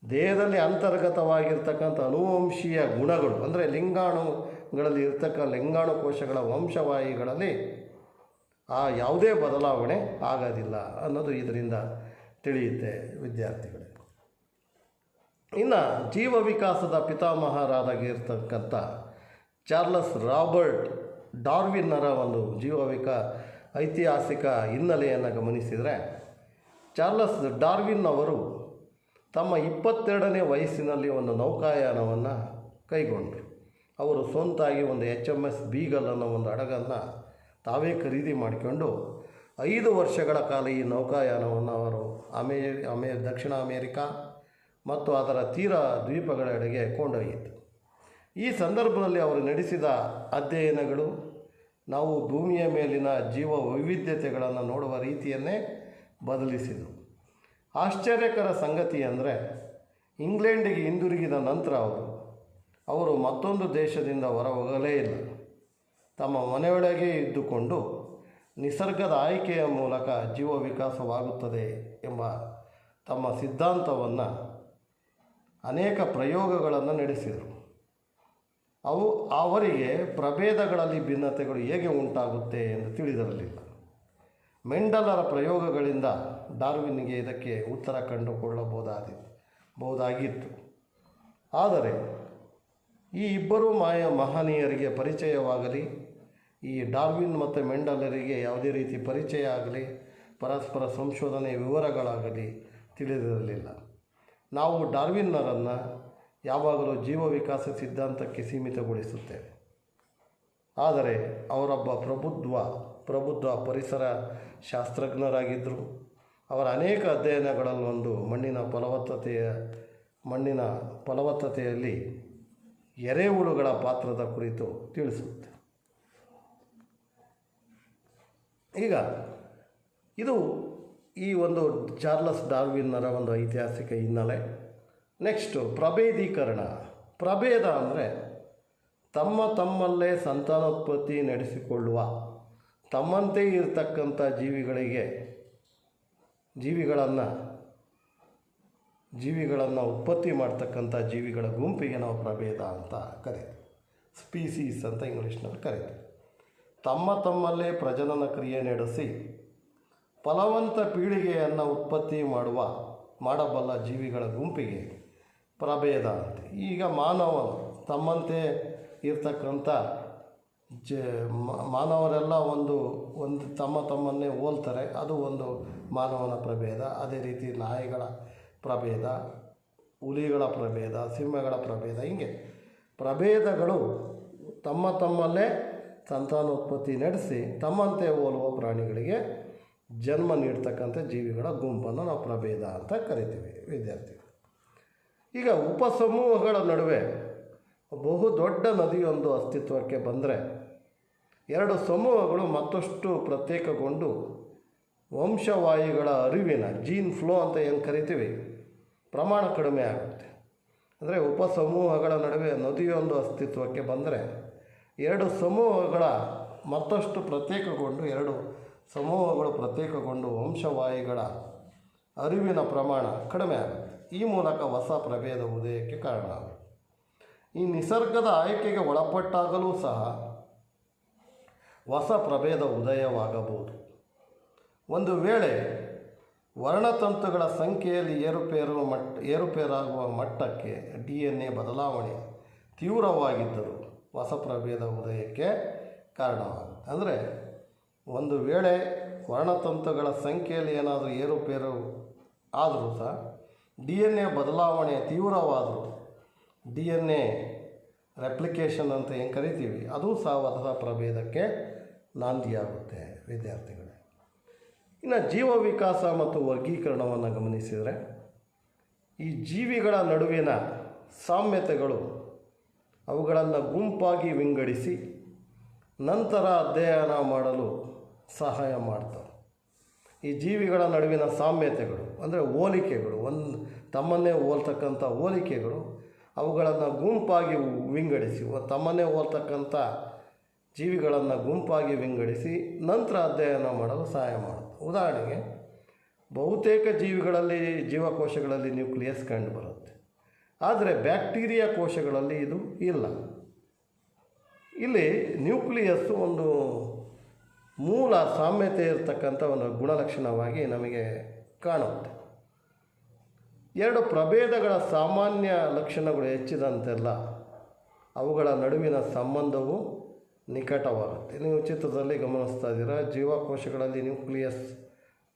ದೇಹದಲ್ಲಿ ಅಂತರ್ಗತವಾಗಿರ್ತಕ್ಕಂಥ ಅನುವಂಶೀಯ ಗುಣಗಳು ಅಂದರೆ ಲಿಂಗಾಣುಗಳಲ್ಲಿ ಲಿಂಗಾಣು ಕೋಶಗಳ ವಂಶವಾಹಿಗಳಲ್ಲಿ ಯಾವುದೇ ಬದಲಾವಣೆ ಆಗೋದಿಲ್ಲ ಅನ್ನೋದು ಇದರಿಂದ ತಿಳಿಯುತ್ತೆ ವಿದ್ಯಾರ್ಥಿಗಳಿಗೆ. ಇನ್ನು ಜೀವ ವಿಕಾಸದ ಪಿತಾಮಹರಾಗಿರ್ತಕ್ಕಂಥ ಚಾರ್ಲಸ್ ರಾಬರ್ಟ್ ಡಾರ್ವಿನ್ನರ ಒಂದು ಐತಿಹಾಸಿಕ ಹಿನ್ನೆಲೆಯನ್ನು ಗಮನಿಸಿದರೆ, ಚಾರ್ಲಸ್ ಡಾರ್ವಿನ್ ಅವರು ತಮ್ಮ 22ನೇ ವಯಸ್ಸಿನಲ್ಲಿ ಒಂದು ನೌಕಾಯಾನವನ್ನು ಕೈಗೊಂಡರು. ಅವರು ಸ್ವಂತಾಗಿ ಒಂದು HMS ಬೀಗಲ್ ಅನ್ನೋ ಒಂದು ಹಡಗನ್ನು ತಾವೇ ಖರೀದಿ ಮಾಡಿಕೊಂಡು 5 ವರ್ಷಗಳ ಕಾಲ ಈ ನೌಕಾಯಾನವನ್ನು ಅವರು ದಕ್ಷಿಣ ಅಮೇರಿಕಾ ಮತ್ತು ಅದರ ತೀರ ದ್ವೀಪಗಳೆಡೆಗೆ ಕೊಂಡೊಯ್ಯಿತು. ಈ ಸಂದರ್ಭದಲ್ಲಿ ಅವರು ನಡೆಸಿದ ಅಧ್ಯಯನಗಳು ನಾವು ಭೂಮಿಯ ಮೇಲಿನ ಜೀವ ವೈವಿಧ್ಯತೆಗಳನ್ನು ನೋಡುವ ರೀತಿಯನ್ನೇ ಬದಲಿಸಿದವು. ಆಶ್ಚರ್ಯಕರ ಸಂಗತಿ ಅಂದರೆ, ಇಂಗ್ಲೆಂಡಿಗೆ ಹಿಂದಿರುಗಿದ ನಂತರ ಅವರು ಮತ್ತೊಂದು ದೇಶದಿಂದ ಹೊರಹೋಗಲೇ ಇಲ್ಲ. ತಮ್ಮ ಮನೆಯೊಳಗೆ ಇದ್ದುಕೊಂಡು ನಿಸರ್ಗದ ಆಯ್ಕೆಯ ಮೂಲಕ ಜೀವ ವಿಕಾಸವಾಗುತ್ತದೆ ಎಂಬ ತಮ್ಮ ಸಿದ್ಧಾಂತವನ್ನು ಅನೇಕ ಪ್ರಯೋಗಗಳನ್ನು ನಡೆಸಿದರು. ಅವರಿಗೆ ಪ್ರಭೇದಗಳಲ್ಲಿ ಭಿನ್ನತೆಗಳು ಹೇಗೆ ಉಂಟಾಗುತ್ತೆ ಎಂದು ತಿಳಿದಿರಲಿಲ್ಲ. ಮೆಂಡಲರ ಪ್ರಯೋಗಗಳಿಂದ ಡಾರ್ವಿನ್ಗೆ ಇದಕ್ಕೆ ಉತ್ತರ ಕಂಡುಕೊಳ್ಳಬಹುದಾಗಿತ್ತು. ಆದರೆ ಈ ಇಬ್ಬರೂ ಮಹನೀಯರಿಗೆ ಪರಿಚಯವಾಗಲಿ, ಈ ಡಾರ್ವಿನ್ ಮತ್ತು ಮೆಂಡಲರಿಗೆ ಯಾವುದೇ ರೀತಿ ಪರಿಚಯ ಆಗಲಿ, ಪರಸ್ಪರ ಸಂಶೋಧನೆಯ ವಿವರಗಳಾಗಲಿ ತಿಳಿದಿರಲಿಲ್ಲ. ನಾವು ಡಾರ್ವಿನ್ನರನ್ನು ಯಾವಾಗಲೂ ಜೀವ ವಿಕಾಸ ಸಿದ್ಧಾಂತಕ್ಕೆ ಸೀಮಿತಗೊಳಿಸುತ್ತೇವೆ. ಆದರೆ ಅವರೊಬ್ಬ ಪ್ರಬುದ್ಧ ಪರಿಸರ ಶಾಸ್ತ್ರಜ್ಞರಾಗಿದ್ದರು. ಅವರ ಅನೇಕ ಅಧ್ಯಯನಗಳಲ್ಲೊಂದು ಮಣ್ಣಿನ ಫಲವತ್ತತೆಯಲ್ಲಿ ಎರೆಹುಳುಗಳ ಪಾತ್ರದ ಕುರಿತು ತಿಳಿಸುತ್ತೆ. ಈಗ ಇದು ಈ ಒಂದು ಚಾರ್ಲಸ್ ಡಾರ್ವಿನ್ನರ ಒಂದು ಐತಿಹಾಸಿಕ ಹಿನ್ನೆಲೆ. ನೆಕ್ಸ್ಟು ಪ್ರಭೇದೀಕರಣ. ಪ್ರಭೇದ ಅಂದರೆ ತಮ್ಮಲ್ಲೇ ಸಂತಾನೋತ್ಪತ್ತಿ ನಡೆಸಿಕೊಳ್ಳುವ, ತಮ್ಮಂತೆ ಇರತಕ್ಕಂಥ ಜೀವಿಗಳನ್ನು ಉತ್ಪತ್ತಿ ಮಾಡ್ತಕ್ಕಂಥ ಜೀವಿಗಳ ಗುಂಪಿಗೆ ನಾವು ಪ್ರಭೇದ ಅಂತ ಕರೀತೀವಿ. ಸ್ಪೀಸೀಸ್ ಅಂತ ಇಂಗ್ಲೀಷ್ನಲ್ಲಿ ಕರೀತೀವಿ. ತಮ್ಮಲ್ಲೇ ಪ್ರಜನನ ಕ್ರಿಯೆ ನಡೆಸಿ ಫಲವಂತ ಪೀಳಿಗೆಯನ್ನು ಉತ್ಪತ್ತಿ ಮಾಡಬಲ್ಲ ಜೀವಿಗಳ ಗುಂಪಿಗೆ ಪ್ರಭೇದ ಅಂತ. ಈಗ ಮಾನವನು ತಮ್ಮಂತೆ ಇರ್ತಕ್ಕಂಥ ಮಾನವರೆಲ್ಲ ಒಂದು ತಮ್ಮನ್ನೇ ಹೋಲ್ತಾರೆ, ಅದು ಒಂದು ಮಾನವನ ಪ್ರಭೇದ. ಅದೇ ರೀತಿ ನಾಯಿಗಳ ಪ್ರಭೇದ, ಹುಲಿಗಳ ಪ್ರಭೇದ, ಸಿಂಹಗಳ ಪ್ರಭೇದ, ಹೀಗೆ ಪ್ರಭೇದಗಳು ತಮ್ಮಲ್ಲೇ ಸಂತಾನೋತ್ಪತ್ತಿ ನಡೆಸಿ ತಮ್ಮಂತೆ ಹೋಲುವ ಪ್ರಾಣಿಗಳಿಗೆ ಜನ್ಮ ನೀಡ್ತಕ್ಕಂಥ ಜೀವಿಗಳ ಗುಂಪನ್ನು ನಾವು ಪ್ರಭೇದ ಅಂತ ಕರಿತೀವಿ ವಿದ್ಯಾರ್ಥಿಗಳು. ಈಗ ಉಪಸಮೂಹಗಳ ನಡುವೆ ಬಹುದೊಡ್ಡ ನದಿಯೊಂದು ಅಸ್ತಿತ್ವಕ್ಕೆ ಬಂದರೆ 2 ಸಮೂಹಗಳು ಮತ್ತಷ್ಟು ಪ್ರತ್ಯೇಕಗೊಂಡು ವಂಶವಾಹಿಗಳ ಅರಿವಿನ ಜೀನ್ ಫ್ಲೋ ಅಂತ ಏನು ಕರಿತೀವಿ ಪ್ರಮಾಣ ಕಡಿಮೆ ಆಗುತ್ತೆ. ಅಂದರೆ ಉಪಸಮೂಹಗಳ ನಡುವೆ ನದಿಯೊಂದು ಅಸ್ತಿತ್ವಕ್ಕೆ ಬಂದರೆ 2 ಸಮೂಹಗಳ ಮತ್ತಷ್ಟು ಪ್ರತ್ಯೇಕಗೊಂಡು ವಂಶವಾಹಿಗಳ ಅರಿವಿನ ಪ್ರಮಾಣ ಕಡಿಮೆ ಆಗುತ್ತೆ. ಈ ಮೂಲಕ ಹೊಸ ಪ್ರಭೇದ ಉದಯಕ್ಕೆ ಕಾರಣ ಆಗುತ್ತೆ. ಈ ನಿಸರ್ಗದ ಆಯ್ಕೆಗೆ ಒಳಪಟ್ಟಾಗಲೂ ಸಹ ಹೊಸ ಪ್ರಭೇದ ಉದಯವಾಗಬಹುದು. ಒಂದು ವೇಳೆ ವರ್ಣತಂತುಗಳ ಸಂಖ್ಯೆಯಲ್ಲಿ ಏರುಪೇರಾಗುವ ಮಟ್ಟಕ್ಕೆ DNA ಬದಲಾವಣೆ ತೀವ್ರವಾಗಿದ್ದರೂ ಹೊಸ ಪ್ರಭೇದ ಉದಯಕ್ಕೆ ಕಾರಣವಾಗುತ್ತೆ. ಅಂದರೆ ಒಂದು ವೇಳೆ ವರ್ಣತಂತುಗಳ ಸಂಖ್ಯೆಯಲ್ಲಿ ಏನಾದರೂ ಏರುಪೇರು ಆದರೂ ಸಹ ಡಿ ಎನ್ ಎ ಬದಲಾವಣೆ ತೀವ್ರವಾದರೂ ಡಿ ಎನ್ ಎ ರೆಪ್ಲಿಕೇಶನ್ ಅಂತ ಏನು ಕರಿತೀವಿ ಅದು ಸಹ ಹೊಸ ಪ್ರಭೇದಕ್ಕೆ ನಾಂದಿಯಾಗುತ್ತೆ ವಿದ್ಯಾರ್ಥಿಗಳೇ. ಇನ್ನು ಜೀವ ವಿಕಾಸ ಮತ್ತು ವರ್ಗೀಕರಣವನ್ನು ಗಮನಿಸಿದರೆ ಈ ಜೀವಿಗಳ ನಡುವಿನ ಸಾಮ್ಯತೆಗಳು ಅವುಗಳನ್ನು ಗುಂಪಾಗಿ ವಿಂಗಡಿಸಿ ನಂತರ ಅಧ್ಯಯನ ಮಾಡಲು ಸಹಾಯ ಮಾಡ್ತವೆ. ಈ ಜೀವಿಗಳ ನಡುವಿನ ಸಾಮ್ಯತೆಗಳು ಅಂದರೆ ಹೋಲಿಕೆಗಳು, ತಮ್ಮನ್ನೇ ಹೋಲ್ತಕ್ಕಂಥ ಹೋಲಿಕೆಗಳು ಅವುಗಳನ್ನು ಗುಂಪಾಗಿ ವಿಂಗಡಿಸಿ ತಮ್ಮನ್ನೇ ಹೋಲ್ತಕ್ಕಂಥ ಜೀವಿಗಳನ್ನು ಗುಂಪಾಗಿ ವಿಂಗಡಿಸಿ ನಂತರ ಅಧ್ಯಯನ ಮಾಡಲು ಸಹಾಯ ಮಾಡುತ್ತೆ. ಉದಾಹರಣೆಗೆ ಬಹುತೇಕ ಜೀವಕೋಶಗಳಲ್ಲಿ ನ್ಯೂಕ್ಲಿಯಸ್ ಕಂಡುಬರುತ್ತೆ, ಆದರೆ ಬ್ಯಾಕ್ಟೀರಿಯಾ ಕೋಶಗಳಲ್ಲಿ ಇದು ಇಲ್ಲ. ಇಲ್ಲಿ ನ್ಯೂಕ್ಲಿಯಸ್ಸು ಒಂದು ಮೂಲ ಸಾಮ್ಯತೆ ಇರತಕ್ಕಂಥ ಒಂದು ಗುಣಲಕ್ಷಣವಾಗಿ ನಮಗೆ ಕಾಣುತ್ತೆ. ಎರಡು ಪ್ರಭೇದಗಳ ಸಾಮಾನ್ಯ ಲಕ್ಷಣಗಳು ಹೆಚ್ಚಿದಂತೆಲ್ಲ ಅವುಗಳ ನಡುವಿನ ಸಂಬಂಧವು ನಿಕಟವಾಗುತ್ತೆ. ನೀವು ಚಿತ್ರದಲ್ಲಿ ಗಮನಿಸ್ತಾ ಇದ್ದೀರಾ, ಜೀವಕೋಶಗಳಲ್ಲಿ ನ್ಯೂಕ್ಲಿಯಸ್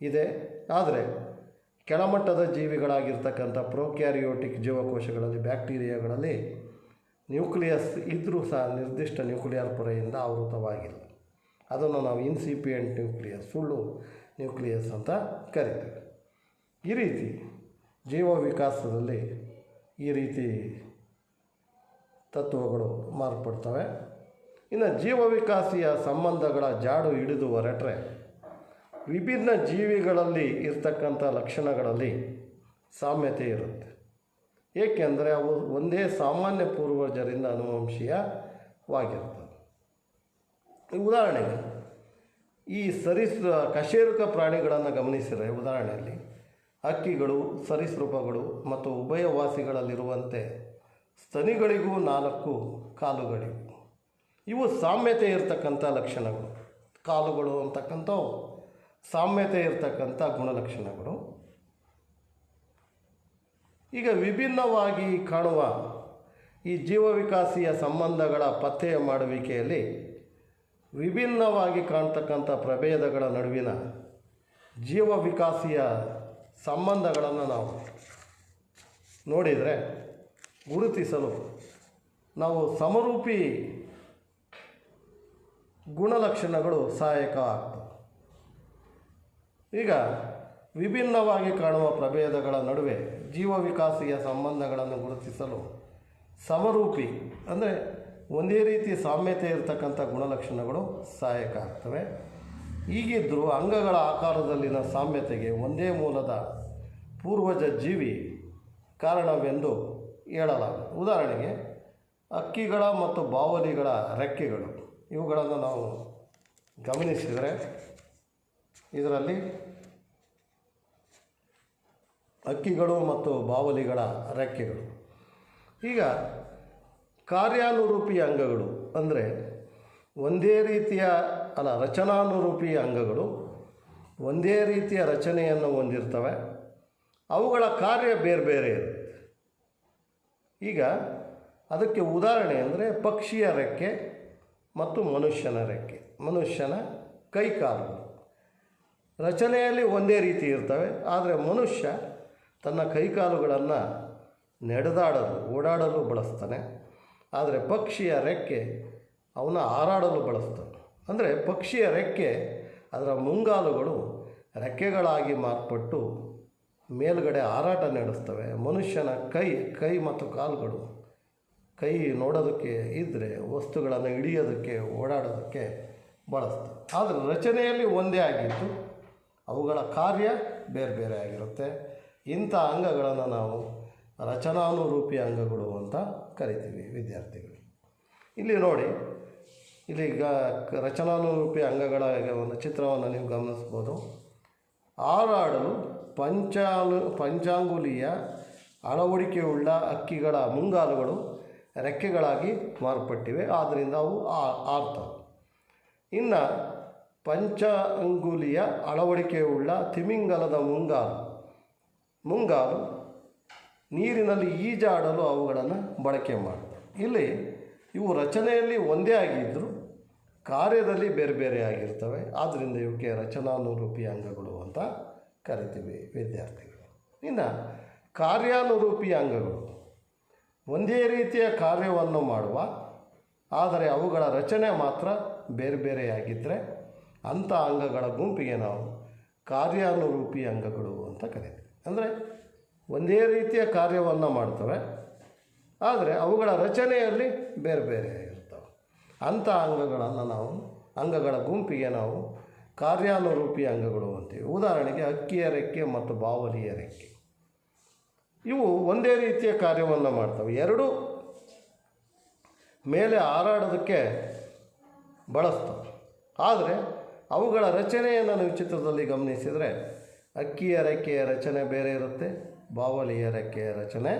ಇದೆ, ಆದರೆ ಕೆಳಮಟ್ಟದ ಜೀವಿಗಳಾಗಿರ್ತಕ್ಕಂಥ ಪ್ರೋಕ್ಯಾರಿಯೋಟಿಕ್ ಜೀವಕೋಶಗಳಲ್ಲಿ ಬ್ಯಾಕ್ಟೀರಿಯಾಗಳಲ್ಲಿ ನ್ಯೂಕ್ಲಿಯಸ್ ಇದ್ದರೂ ಸಹ ನಿರ್ದಿಷ್ಟ ನ್ಯೂಕ್ಲಿಯರ್ ಪೊರೆಯಿಂದ ಆವೃತವಾಗಿಲ್ಲ. ಅದನ್ನು ನಾವು ಇನ್ಸಿಪಿಯೆಂಟ್ ನ್ಯೂಕ್ಲಿಯಸ್, ಸುಳ್ಳು ನ್ಯೂಕ್ಲಿಯಸ್ ಅಂತ ಕರಿತೀವಿ. ಈ ರೀತಿ ಜೀವ ವಿಕಾಸದಲ್ಲಿ ಈ ರೀತಿ ತತ್ವಗಳು ಮಾರ್ಪಡ್ತವೆ. ಇನ್ನು ಜೀವ ವಿಕಾಸಿಯ ಸಂಬಂಧಗಳ ಜಾಡು ಹಿಡಿದು ಹೊರಟ್ರೆ ವಿಭಿನ್ನ ಜೀವಿಗಳಲ್ಲಿ ಇರ್ತಕ್ಕಂಥ ಲಕ್ಷಣಗಳಲ್ಲಿ ಸಾಮ್ಯತೆ ಇರುತ್ತೆ. ಏಕೆಂದರೆ ಅವು ಒಂದೇ ಸಾಮಾನ್ಯ ಪೂರ್ವಜರಿಂದ ಅನುವಂಶೀಯವಾಗಿರ್ತವೆ. ಉದಾಹರಣೆಗೆ ಈ ಕಶೇರುಕ ಪ್ರಾಣಿಗಳನ್ನು ಗಮನಿಸಿದರೆ, ಉದಾಹರಣೆಯಲ್ಲಿ ಹಕ್ಕಿಗಳು, ಸರೀಸೃಪಗಳು ಮತ್ತು ಉಭಯವಾಸಿಗಳಲ್ಲಿರುವಂತೆ ಸ್ತನಿಗಳಿಗೂ 4 ಕಾಲುಗಳಿವೆ. ಇವು ಸಾಮ್ಯತೆ ಇರತಕ್ಕಂಥ ಲಕ್ಷಣಗಳು. ಕಾಲುಗಳು ಅಂತಕ್ಕಂಥವು ಸಾಮ್ಯತೆ ಇರತಕ್ಕಂಥ ಗುಣಲಕ್ಷಣಗಳು. ಈಗ ವಿಭಿನ್ನವಾಗಿ ಕಾಣುವ ಈ ಜೀವವಿಕಾಸಿಯ ಸಂಬಂಧಗಳ ಪತ್ತೆಯ ಮಾಡುವಿಕೆಯಲ್ಲಿ ವಿಭಿನ್ನವಾಗಿ ಕಾಣ್ತಕ್ಕಂಥ ಪ್ರಭೇದಗಳ ನಡುವಿನ ಜೀವವಿಕಾಸಿಯ ಸಂಬಂಧಗಳನ್ನು ನಾವು ನೋಡಿದರೆ ಗುರುತಿಸಲು ನಾವು ಸಮರೂಪಿ ಗುಣಲಕ್ಷಣಗಳು ಸಹಾಯಕ ಆಗ್ತವೆ. ಈಗ ವಿಭಿನ್ನವಾಗಿ ಕಾಣುವ ಪ್ರಭೇದಗಳ ನಡುವೆ ಜೀವವಿಕಾಸಿಯ ಸಂಬಂಧಗಳನ್ನು ಗುರುತಿಸಲು ಸಮರೂಪಿ ಅಂದರೆ ಒಂದೇ ರೀತಿ ಸಾಮ್ಯತೆ ಇರತಕ್ಕಂಥ ಗುಣಲಕ್ಷಣಗಳು ಸಹಾಯಕ ಆಗ್ತವೆ. ಹೀಗಿದ್ದರೂ ಅಂಗಗಳ ಆಕಾರದಲ್ಲಿನ ಸಾಮ್ಯತೆಗೆ ಒಂದೇ ಮೂಲದ ಪೂರ್ವಜ ಜೀವಿ ಕಾರಣವೆಂದು ಹೇಳಲಾಗಿದೆ. ಉದಾಹರಣೆಗೆ ಹಕ್ಕಿಗಳ ಮತ್ತು ಬಾವಲಿಗಳ ರೆಕ್ಕೆಗಳು, ಇವುಗಳನ್ನು ನಾವು ಗಮನಿಸಿದರೆ ಇದರಲ್ಲಿ ಹಕ್ಕಿಗಳು ಮತ್ತು ಬಾವಲಿಗಳ ರೆಕ್ಕೆಗಳು. ಈಗ ಕಾರ್ಯಾನುರೂಪಿ ಅಂಗಗಳು ಅಂದರೆ ಒಂದೇ ರೀತಿಯ ರಚನಾನುರೂಪಿ ಅಂಗಗಳು ಒಂದೇ ರೀತಿಯ ರಚನೆಯನ್ನು ಹೊಂದಿರ್ತವೆ. ಅವುಗಳ ಕಾರ್ಯ ಬೇರೆ ಬೇರೆ ಇರುತ್ತೆ. ಈಗ ಅದಕ್ಕೆ ಉದಾಹರಣೆ ಅಂದರೆ ಪಕ್ಷಿಯ ರೆಕ್ಕೆ ಮತ್ತು ಮನುಷ್ಯನ ರೆಕ್ಕೆ, ಮನುಷ್ಯನ ಕೈಕಾಲುಗಳು ರಚನೆಯಲ್ಲಿ ಒಂದೇ ರೀತಿ ಇರ್ತವೆ. ಆದರೆ ಮನುಷ್ಯ ತನ್ನ ಕೈಕಾಲುಗಳನ್ನು ನಡೆದಾಡಲು, ಓಡಾಡಲು ಬಳಸ್ತಾನೆ. ಆದರೆ ಪಕ್ಷಿಯ ರೆಕ್ಕೆ ಅವನ್ನ ಹಾರಾಡಲು ಬಳಸ್ತಾನೆ. ಅಂದರೆ ಪಕ್ಷಿಯ ರೆಕ್ಕೆ ಅದರ ಮುಂಗಾಲುಗಳು ರೆಕ್ಕೆಗಳಾಗಿ ಮಾರ್ಪಟ್ಟು ಮೇಲುಗಡೆ ಹಾರಾಟ ನಡೆಸ್ತವೆ. ಮನುಷ್ಯನ ಕೈ ಮತ್ತು ಕಾಲುಗಳು ಕೈ ನೋಡೋದಕ್ಕೆ ಇದ್ದರೆ ವಸ್ತುಗಳನ್ನು ಹಿಡಿಯೋದಕ್ಕೆ, ಓಡಾಡೋದಕ್ಕೆ ಬಳಸ್ತವೆ. ಆದರೆ ರಚನೆಯಲ್ಲಿ ಒಂದೇ ಆಗಿದ್ದು ಅವುಗಳ ಕಾರ್ಯ ಬೇರೆ ಬೇರೆ ಆಗಿರುತ್ತೆ. ಇಂಥ ಅಂಗಗಳನ್ನು ನಾವು ರಚನಾನುರೂಪಿ ಅಂಗಗಳು ಅಂತ ಕರಿತೀವಿ ವಿದ್ಯಾರ್ಥಿಗಳು. ಇಲ್ಲಿ ನೋಡಿ, ಇಲ್ಲಿ ರಚನಾನುರೂಪಿ ಅಂಗಗಳ ಒಂದು ಚಿತ್ರವನ್ನು ನೀವು ಗಮನಿಸ್ಬೋದು. ಹಾರಾಡಲು ಪಂಚಾಂಗುಲಿಯ ಅಳವಡಿಕೆಯುಳ್ಳ ಹಕ್ಕಿಗಳ ಮುಂಗಾಲುಗಳು ರೆಕ್ಕೆಗಳಾಗಿ ಮಾರ್ಪಟ್ಟಿವೆ, ಆದ್ದರಿಂದ ಅವು ಹಾರ್ತವೆ. ಇನ್ನು ಪಂಚಾಂಗುಲಿಯ ಅಳವಡಿಕೆಯುಳ್ಳ ತಿಮಿಂಗಲದ ಮುಂಗಾಲು ನೀರಿನಲ್ಲಿ ಈಜಾಡಲು ಅವುಗಳನ್ನು ಬಳಕೆ ಮಾಡ್ತವೆ. ಇಲ್ಲಿ ಇವು ರಚನೆಯಲ್ಲಿ ಒಂದೇ ಆಗಿದ್ದರೂ ಕಾರ್ಯದಲ್ಲಿ ಬೇರೆ ಬೇರೆ ಆಗಿರ್ತವೆ. ಆದ್ದರಿಂದ ಇವಕ್ಕೆ ರಚನಾನುರೂಪಿ ಅಂಗಗಳು ಅಂತ ಕರಿತೀವಿ ವಿದ್ಯಾರ್ಥಿಗಳು. ಇನ್ನು ಕಾರ್ಯಾನುರೂಪಿ ಅಂಗಗಳು ಒಂದೇ ರೀತಿಯ ಕಾರ್ಯವನ್ನು ಮಾಡುವ, ಆದರೆ ಅವುಗಳ ರಚನೆ ಮಾತ್ರ ಬೇರೆ ಬೇರೆಯಾಗಿದ್ದರೆ ಅಂಥ ಅಂಗಗಳ ಗುಂಪಿಗೆ ನಾವು ಕಾರ್ಯಾನುರೂಪಿ ಅಂಗಗಳು ಅಂತ ಕರೀತೀವಿ. ಅಂದರೆ ಒಂದೇ ರೀತಿಯ ಕಾರ್ಯವನ್ನು ಮಾಡ್ತವೆ, ಆದರೆ ಅವುಗಳ ರಚನೆಯಲ್ಲಿ ಬೇರೆ ಬೇರೆ ಇರ್ತವೆ. ಅಂಥ ಅಂಗಗಳ ಗುಂಪಿಗೆ ನಾವು ಕಾರ್ಯಾನುರೂಪಿ ಅಂಗಗಳು ಅಂತೀವಿ. ಉದಾಹರಣೆಗೆ ಹಕ್ಕಿಯ ರೆಕ್ಕೆ ಮತ್ತು ಬಾವಲಿಯ ರೆಕ್ಕೆ, ಇವು ಒಂದೇ ರೀತಿಯ ಕಾರ್ಯವನ್ನು ಮಾಡ್ತವೆ. ಎರಡೂ ಮೇಲೆ ಹಾರಾಡೋದಕ್ಕೆ ಬಳಸ್ತವೆ, ಆದರೆ ಅವುಗಳ ರಚನೆಯನ್ನು ನಾವು ಚಿತ್ರದಲ್ಲಿ ಗಮನಿಸಿದರೆ ಹಕ್ಕಿಯ ರೆಕ್ಕೆಯ ರಚನೆ ಬೇರೆ ಇರುತ್ತೆ, ಬಾವಲಿಯ ರೆಕ್ಕೆಯ ರಚನೆ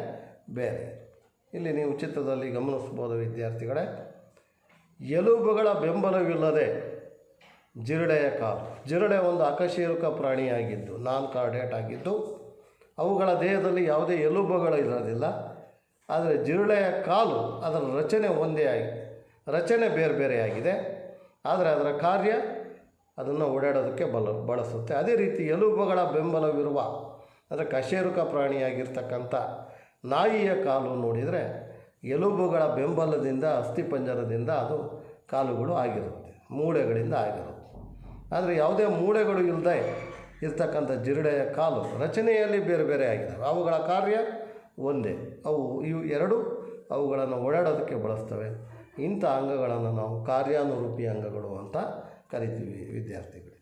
ಬೇರೆ. ಇಲ್ಲಿ ನೀವು ಚಿತ್ರದಲ್ಲಿ ಗಮನಿಸ್ಬೋದು ವಿದ್ಯಾರ್ಥಿಗಳೇ, ಎಲುಬುಗಳ ಬೆಂಬಲವಿಲ್ಲದೆ ಜಿರಳೆಯ ಕಾಲು. ಜಿರಳೆ ಒಂದು ಅಕಶೇರುಕ ಪ್ರಾಣಿಯಾಗಿದ್ದು, ನಾನ್ ಕಾರ್ಡೇಟ್ ಆಗಿದ್ದು, ಅವುಗಳ ದೇಹದಲ್ಲಿ ಯಾವುದೇ ಎಲುಬುಗಳು ಇರೋದಿಲ್ಲ. ಆದರೆ ಜಿರಳೆಯ ಕಾಲು ಅದರ ರಚನೆ ಒಂದೇ ರಚನೆ ಬೇರೆ ಬೇರೆಯಾಗಿದೆ, ಆದರೆ ಅದರ ಕಾರ್ಯ ಅದನ್ನು ಓಡಾಡೋದಕ್ಕೆ ಬಳಸುತ್ತೆ. ಅದೇ ರೀತಿ ಎಲುಬುಗಳ ಬೆಂಬಲವಿರುವ ಅಂದರೆ ಕಶೇರುಕ ಪ್ರಾಣಿಯಾಗಿರ್ತಕ್ಕಂಥ ನಾಯಿಯ ಕಾಲು ನೋಡಿದರೆ ಎಲುಬುಗಳ ಬೆಂಬಲದಿಂದ ಅಸ್ಥಿಪಂಜರದಿಂದ ಅದು ಕಾಲುಗಳು ಆಗಿರುತ್ತೆ, ಮೂಳೆಗಳಿಂದ ಆಗಿರುತ್ತೆ. ಆದರೆ ಯಾವುದೇ ಮೂಳೆಗಳು ಇಲ್ಲದೆ ಇರ್ತಕ್ಕಂಥ ಜಿರಳೆಯ ಕಾಲು ರಚನೆಯಲ್ಲಿ ಬೇರೆ ಬೇರೆ ಆಗಿದ್ದಾವೆ, ಅವುಗಳ ಕಾರ್ಯ ಒಂದೇ. ಇವು ಎರಡು ಅವುಗಳನ್ನು ಓಡಾಡೋದಕ್ಕೆ ಬಳಸ್ತವೆ. ಇಂಥ ಅಂಗಗಳನ್ನು ನಾವು ಕಾರ್ಯಾನುರೂಪಿ ಅಂಗಗಳು ಅಂತ ಕರಿತೀವಿ ವಿದ್ಯಾರ್ಥಿಗಳು.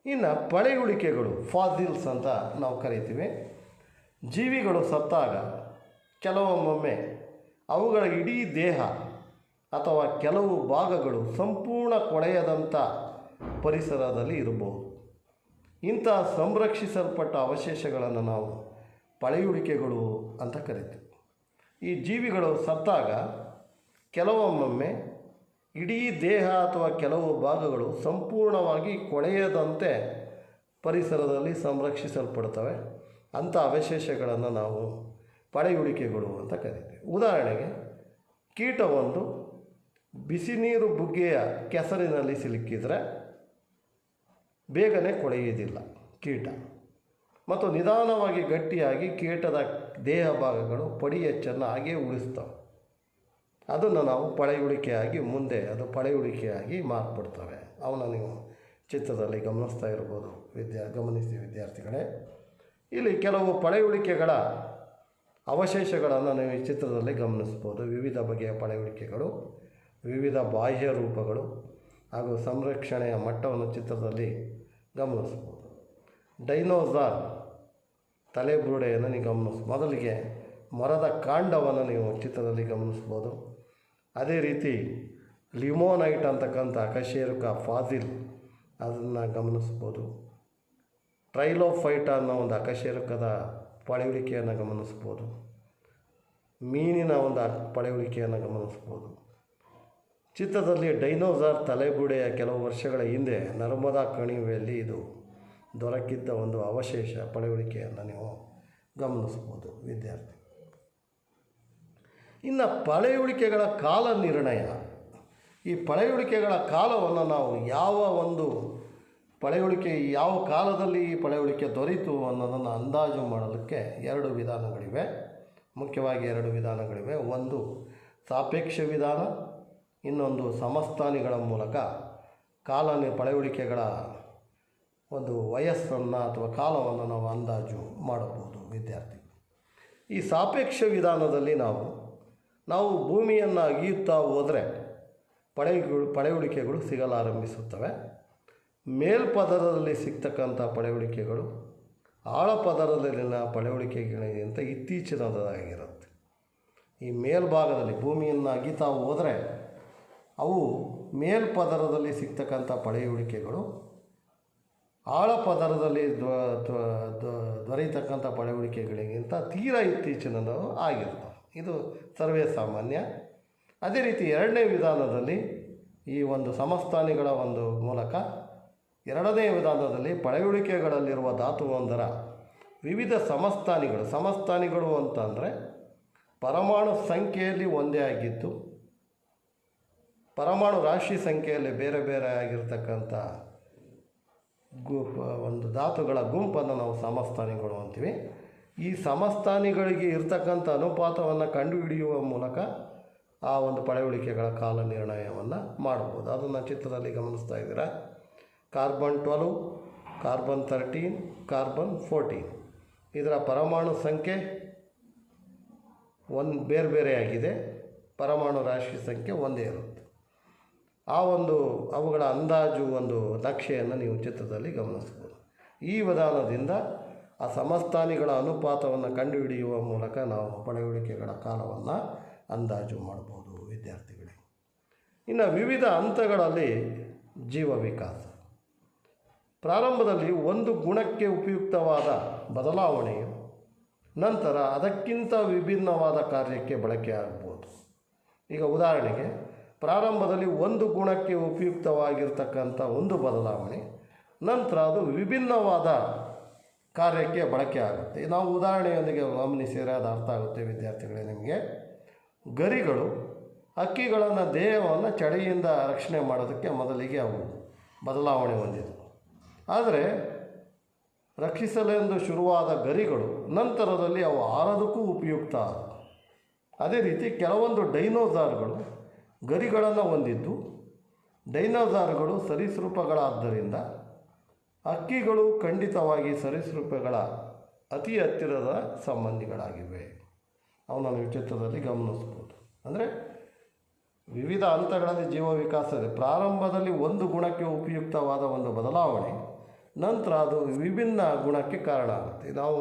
ಇನ್ನು ಪಳೆಯುಳಿಕೆಗಳು, ಫಾಸಿಲ್ಸ್ ಅಂತ ನಾವು ಕರಿತೀವಿ. ಜೀವಿಗಳು ಸತ್ತಾಗ ಕೆಲವೊಮ್ಮೆ ಅವುಗಳ ಇಡೀ ದೇಹ ಅಥವಾ ಕೆಲವು ಭಾಗಗಳು ಸಂಪೂರ್ಣ ಕೊಳೆಯದಂಥ ಪರಿಸರದಲ್ಲಿ ಇರಬಹುದು. ಇಂಥ ಸಂರಕ್ಷಿಸಲ್ಪಟ್ಟ ಅವಶೇಷಗಳನ್ನು ನಾವು ಪಳೆಯುಳಿಕೆಗಳು ಅಂತ ಕರಿತೀವಿ. ಈ ಜೀವಿಗಳು ಸತ್ತಾಗ ಕೆಲವೊಮ್ಮೆ ಇಡೀ ದೇಹ ಅಥವಾ ಕೆಲವು ಭಾಗಗಳು ಸಂಪೂರ್ಣವಾಗಿ ಕೊಳೆಯದಂತೆ ಪರಿಸರದಲ್ಲಿ ಸಂರಕ್ಷಿಸಲ್ಪಡ್ತವೆ. ಅಂಥ ಅವಶೇಷಗಳನ್ನು ನಾವು ಪಳೆಯುಳಿಕೆಗಳು ಅಂತ ಕರಿತೀವಿ. ಉದಾಹರಣೆಗೆ ಕೀಟವೊಂದು ಬಿಸಿ ನೀರು ಬುಗ್ಗೆಯ ಕೆಸರಿನಲ್ಲಿ ಸಿಲುಕಿದರೆ ಬೇಗನೆ ಕೊಳೆಯುವುದಿಲ್ಲ ಕೀಟ, ಮತ್ತು ನಿಧಾನವಾಗಿ ಗಟ್ಟಿಯಾಗಿ ಕೀಟದ ದೇಹ ಭಾಗಗಳು ಪಡಿಯಚ್ಚನ್ನು ಹಾಗೇ ಉಳಿಸ್ತವೆ. ಅದನ್ನು ನಾವು ಪಳೆಯುಳಿಕೆಯಾಗಿ ಮುಂದೆ ಅದು ಪಳೆಯುಳಿಕೆಯಾಗಿ ಮಾರ್ಪಡ್ತವೆ. ಅವನ್ನ ನೀವು ಚಿತ್ರದಲ್ಲಿ ಗಮನಿಸ್ತಾ ಇರ್ಬೋದು ಗಮನಿಸಿ ವಿದ್ಯಾರ್ಥಿಗಳೇ. ಇಲ್ಲಿ ಕೆಲವು ಪಳೆಯುಳಿಕೆಗಳ ಅವಶೇಷಗಳನ್ನು ನೀವು ಈ ಚಿತ್ರದಲ್ಲಿ ಗಮನಿಸ್ಬೋದು. ವಿವಿಧ ಬಗೆಯ ಪಳೆಯುಳಿಕೆಗಳು, ವಿವಿಧ ಬಾಹ್ಯ ರೂಪಗಳು ಹಾಗೂ ಸಂರಕ್ಷಣೆಯ ಮಟ್ಟವನ್ನು ಚಿತ್ರದಲ್ಲಿ ಗಮನಿಸ್ಬೋದು. ಡೈನೋಸಾರ್ ತಲೆಬುರುಡೆಯನ್ನು ನೀವು ಮೊದಲಿಗೆ ಮರದ ಕಾಂಡವನ್ನು ನೀವು ಚಿತ್ರದಲ್ಲಿ ಗಮನಿಸ್ಬೋದು. ಅದೇ ರೀತಿ ಲಿಮೋನೈಟ್ ಅಂತಕ್ಕಂಥ ಅಕಶೇರುಕ ಫಾಸಿಲ್ ಅದನ್ನು ಗಮನಿಸ್ಬೋದು. ಟ್ರೈಲೋಫೈಟ ಅನ್ನೋ ಒಂದು ಅಕಶೇರುಕದ ಪಳೆಯುಳಿಕೆಯನ್ನು ಗಮನಿಸ್ಬೋದು. ಮೀನಿನ ಒಂದು ಪಳೆಯುಳಿಕೆಯನ್ನು ಗಮನಿಸ್ಬೋದು. ಚಿತ್ರದಲ್ಲಿ ಡೈನೋಸಾರ್ ತಲೆಬುರುಡೆಯ ಕೆಲವು ವರ್ಷಗಳ ಹಿಂದೆ ನರ್ಮದಾ ಕಣಿವೆಯಲ್ಲಿ ಇದು ದೊರಕಿದ್ದ ಒಂದು ಅವಶೇಷ ಪಳೆಯುಳಿಕೆಯನ್ನು ನೀವು ಗಮನಿಸ್ಬೋದು ವಿದ್ಯಾರ್ಥಿ. ಇನ್ನು ಪಳೆಯುಳಿಕೆಗಳ ಕಾಲ ನಿರ್ಣಯ. ಈ ಪಳೆಯುಳಿಕೆಗಳ ಕಾಲವನ್ನು ನಾವು ಯಾವ ಕಾಲದಲ್ಲಿ ಈ ಪಳೆಯುಳಿಕೆ ದೊರೆಯಿತು ಅನ್ನೋದನ್ನು ಅಂದಾಜು ಮಾಡಲಿಕ್ಕೆ ಮುಖ್ಯವಾಗಿ ಎರಡು ವಿಧಾನಗಳಿವೆ. ಒಂದು ಸಾಪೇಕ್ಷ ವಿಧಾನ, ಇನ್ನೊಂದು ಸಮಸ್ಥಾನಿಗಳ ಮೂಲಕ ಪಳೆಯುಳಿಕೆಗಳ ಒಂದು ವಯಸ್ಸನ್ನು ಅಥವಾ ಕಾಲವನ್ನು ನಾವು ಅಂದಾಜು ಮಾಡಬಹುದು ವಿದ್ಯಾರ್ಥಿ. ಈ ಸಾಪೇಕ್ಷ ವಿಧಾನದಲ್ಲಿ ನಾವು ಭೂಮಿಯನ್ನು ಅಗಿಯುತ್ತಾ ಹೋದರೆ ಪಳೆಯುಳಿಕೆಗಳು ಸಿಗಲಾರಂಭಿಸುತ್ತವೆ. ಮೇಲ್ಪದರದಲ್ಲಿ ಸಿಗ್ತಕ್ಕಂಥ ಪಳೆಯುಳಿಕೆಗಳು ಆಳಪದರದಲ್ಲಿನ ಪಳೆಯುಳಿಕೆಗಳಿಗಿಂತ ಇತ್ತೀಚಿನದಾಗಿರುತ್ತೆ. ಈ ಮೇಲ್ಭಾಗದಲ್ಲಿ ಭೂಮಿಯನ್ನು ಅಗಿತಾ ಹೋದರೆ ಅವು ಮೇಲ್ಪದರದಲ್ಲಿ ಸಿಗ್ತಕ್ಕಂಥ ಪಳೆಯುಳಿಕೆಗಳು ಆಳಪದರದಲ್ಲಿ ದೊರೆಯತಕ್ಕಂಥ ಪಳೆಯುಳಿಕೆಗಳಿಗಿಂತ ತೀರಾ ಇತ್ತೀಚಿನದು ಆಗಿರ್ತವೆ. ಇದು ಸರ್ವೇ ಸಾಮಾನ್ಯ. ಅದೇ ರೀತಿ ಎರಡನೇ ವಿಧಾನದಲ್ಲಿ ಈ ಒಂದು ಸಮಸ್ಥಾನಿಗಳ ಒಂದು ಮೂಲಕ ಎರಡನೇ ವಿಧಾನದಲ್ಲಿ ಪಳೆಯುಳಿಕೆಗಳಲ್ಲಿರುವ ಧಾತುವೊಂದರ ವಿವಿಧ ಸಮಸ್ಥಾನಿಗಳು ಅಂತಂದರೆ ಪರಮಾಣು ಸಂಖ್ಯೆಯಲ್ಲಿ ಒಂದೇ ಆಗಿದ್ದು ಪರಮಾಣು ರಾಶಿ ಸಂಖ್ಯೆಯಲ್ಲಿ ಬೇರೆ ಬೇರೆ ಆಗಿರ್ತಕ್ಕಂಥ ಒಂದು ಧಾತುಗಳ ಗುಂಪನ್ನು ನಾವು ಸಮಸ್ಥಾನಿಗಳು ಅಂತೀವಿ. ಈ ಸಮಸ್ಥಾನಿಗಳಿಗೆ ಇರ್ತಕ್ಕಂಥ ಅನುಪಾತವನ್ನು ಕಂಡುಹಿಡಿಯುವ ಮೂಲಕ ಆ ಒಂದು ಪಳೆಯುಳಿಕೆಗಳ ಕಾಲ ನಿರ್ಣಯವನ್ನು ಮಾಡ್ಬೋದು. ಅದನ್ನು ಚಿತ್ರದಲ್ಲಿ ಗಮನಿಸ್ತಾ ಇದ್ದೀರಾ. ಕಾರ್ಬನ್ 12, ಕಾರ್ಬನ್ 13, ಕಾರ್ಬನ್ 14 ಇದರ ಪರಮಾಣು ಸಂಖ್ಯೆ ಬೇರೆ ಬೇರೆಯಾಗಿದೆ, ಪರಮಾಣು ರಾಶಿ ಸಂಖ್ಯೆ ಒಂದೇ ಇರುತ್ತೆ. ಆ ಒಂದು ಅವುಗಳ ಅಂದಾಜು ಒಂದು ನಕ್ಷೆಯನ್ನು ನೀವು ಚಿತ್ರದಲ್ಲಿ ಗಮನಿಸ್ಬೋದು. ಈ ವಿಧಾನದಿಂದ ಆ ಸಮಸ್ಥಾನಿಗಳ ಅನುಪಾತವನ್ನು ಕಂಡುಹಿಡಿಯುವ ಮೂಲಕ ನಾವು ಪಳೆಯುಳಿಕೆಗಳ ಕಾಲವನ್ನು ಅಂದಾಜು ಮಾಡ್ಬೋದು ವಿದ್ಯಾರ್ಥಿಗಳಿಗೆ. ಇನ್ನು ವಿವಿಧ ಹಂತಗಳಲ್ಲಿ ಜೀವ ವಿಕಾಸ. ಪ್ರಾರಂಭದಲ್ಲಿ ಒಂದು ಗುಣಕ್ಕೆ ಉಪಯುಕ್ತವಾದ ಬದಲಾವಣೆಯು ನಂತರ ಅದಕ್ಕಿಂತ ವಿಭಿನ್ನವಾದ ಕಾರ್ಯಕ್ಕೆ ಬಳಕೆಯಾಗ್ಬೋದು. ಈಗ ಉದಾಹರಣೆಗೆ, ಪ್ರಾರಂಭದಲ್ಲಿ ಒಂದು ಗುಣಕ್ಕೆ ಉಪಯುಕ್ತವಾಗಿರ್ತಕ್ಕಂಥ ಒಂದು ಬದಲಾವಣೆ ನಂತರ ಅದು ವಿಭಿನ್ನವಾದ ಕಾರ್ಯಕ್ಕೆ ಬಳಕೆ ಆಗುತ್ತೆ. ನಾವು ಉದಾಹರಣೆಯೊಂದಿಗೆ ಗಮನಿಸಿದರೆ ಅದು ಅರ್ಥ ಆಗುತ್ತೆ ವಿದ್ಯಾರ್ಥಿಗಳೇ ನಿಮಗೆ. ಗರಿಗಳು ಹಕ್ಕಿಗಳನ್ನು ದೇಹವನ್ನು ಚಳಿಯಿಂದ ರಕ್ಷಣೆ ಮಾಡೋದಕ್ಕೆ ಮೊದಲಿಗೆ ಅವು ಬದಲಾವಣೆ ಹೊಂದಿದವು. ಆದರೆ ರಕ್ಷಿಸಲೆಂದು ಶುರುವಾದ ಗರಿಗಳು ನಂತರದಲ್ಲಿ ಅವು ಹಾರೋದಕ್ಕೂ ಉಪಯುಕ್ತ ಆದವು. ಅದೇ ರೀತಿ ಕೆಲವೊಂದು ಡೈನೋಸಾರ್ಗಳು ಗರಿಗಳನ್ನು ಹೊಂದಿದ್ದು, ಡೈನೋಸಾರ್ಗಳು ಸರೀಸೃಪಗಳಾದ್ದರಿಂದ ಹಕ್ಕಿಗಳು ಖಂಡಿತವಾಗಿ ಸರೀಸೃಪಗಳ ಅತಿ ಹತ್ತಿರದ ಸಂಬಂಧಿಗಳಾಗಿವೆ. ಅವನನ್ನು ಚಿತ್ರದಲ್ಲಿ ಗಮನಿಸ್ಬೋದು. ಅಂದರೆ ವಿವಿಧ ಹಂತಗಳಲ್ಲಿ ಜೀವ ವಿಕಾಸ ಇದೆ. ಪ್ರಾರಂಭದಲ್ಲಿ ಒಂದು ಗುಣಕ್ಕೆ ಉಪಯುಕ್ತವಾದ ಒಂದು ಬದಲಾವಣೆ ನಂತರ ಅದು ವಿಭಿನ್ನ ಗುಣಕ್ಕೆ ಕಾರಣ ಆಗುತ್ತೆ. ನಾವು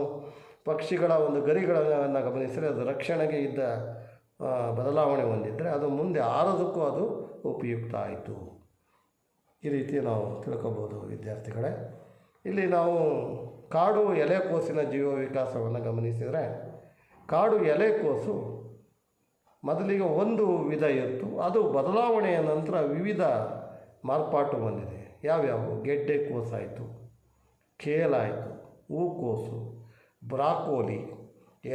ಪಕ್ಷಿಗಳ ಒಂದು ಗರಿಗಳನ್ನು ಗಮನಿಸಿದರೆ ಅದು ರಕ್ಷಣೆಗೆ ಇದ್ದ ಬದಲಾವಣೆ ಹೊಂದಿದ್ದರೆ ಅದು ಮುಂದೆ ಹಾರೋದಕ್ಕೂ ಅದು ಉಪಯುಕ್ತ ಆಯಿತು. ಈ ರೀತಿ ನಾವು ತಿಳ್ಕೊಬೋದು ವಿದ್ಯಾರ್ಥಿಗಳೇ. ಇಲ್ಲಿ ನಾವು ಕಾಡು ಎಲೆಕೋಸಿನ ಜೀವ ವಿಕಾಸವನ್ನು ಗಮನಿಸಿದರೆ, ಕಾಡು ಎಲೆಕೋಸು ಮೊದಲಿಗೆ ಒಂದು ವಿಧ ಇತ್ತು, ಅದು ಬದಲಾವಣೆಯ ನಂತರ ವಿವಿಧ ಮಾರ್ಪಾಟು ಹೊಂದಿದೆ. ಯಾವ್ಯಾವು? ಗೆಡ್ಡೆ ಕೋಸಾಯಿತು, ಕೇಲಾಯಿತು, ಹೂಕೋಸು, ಬ್ರಾಕೋಲಿ,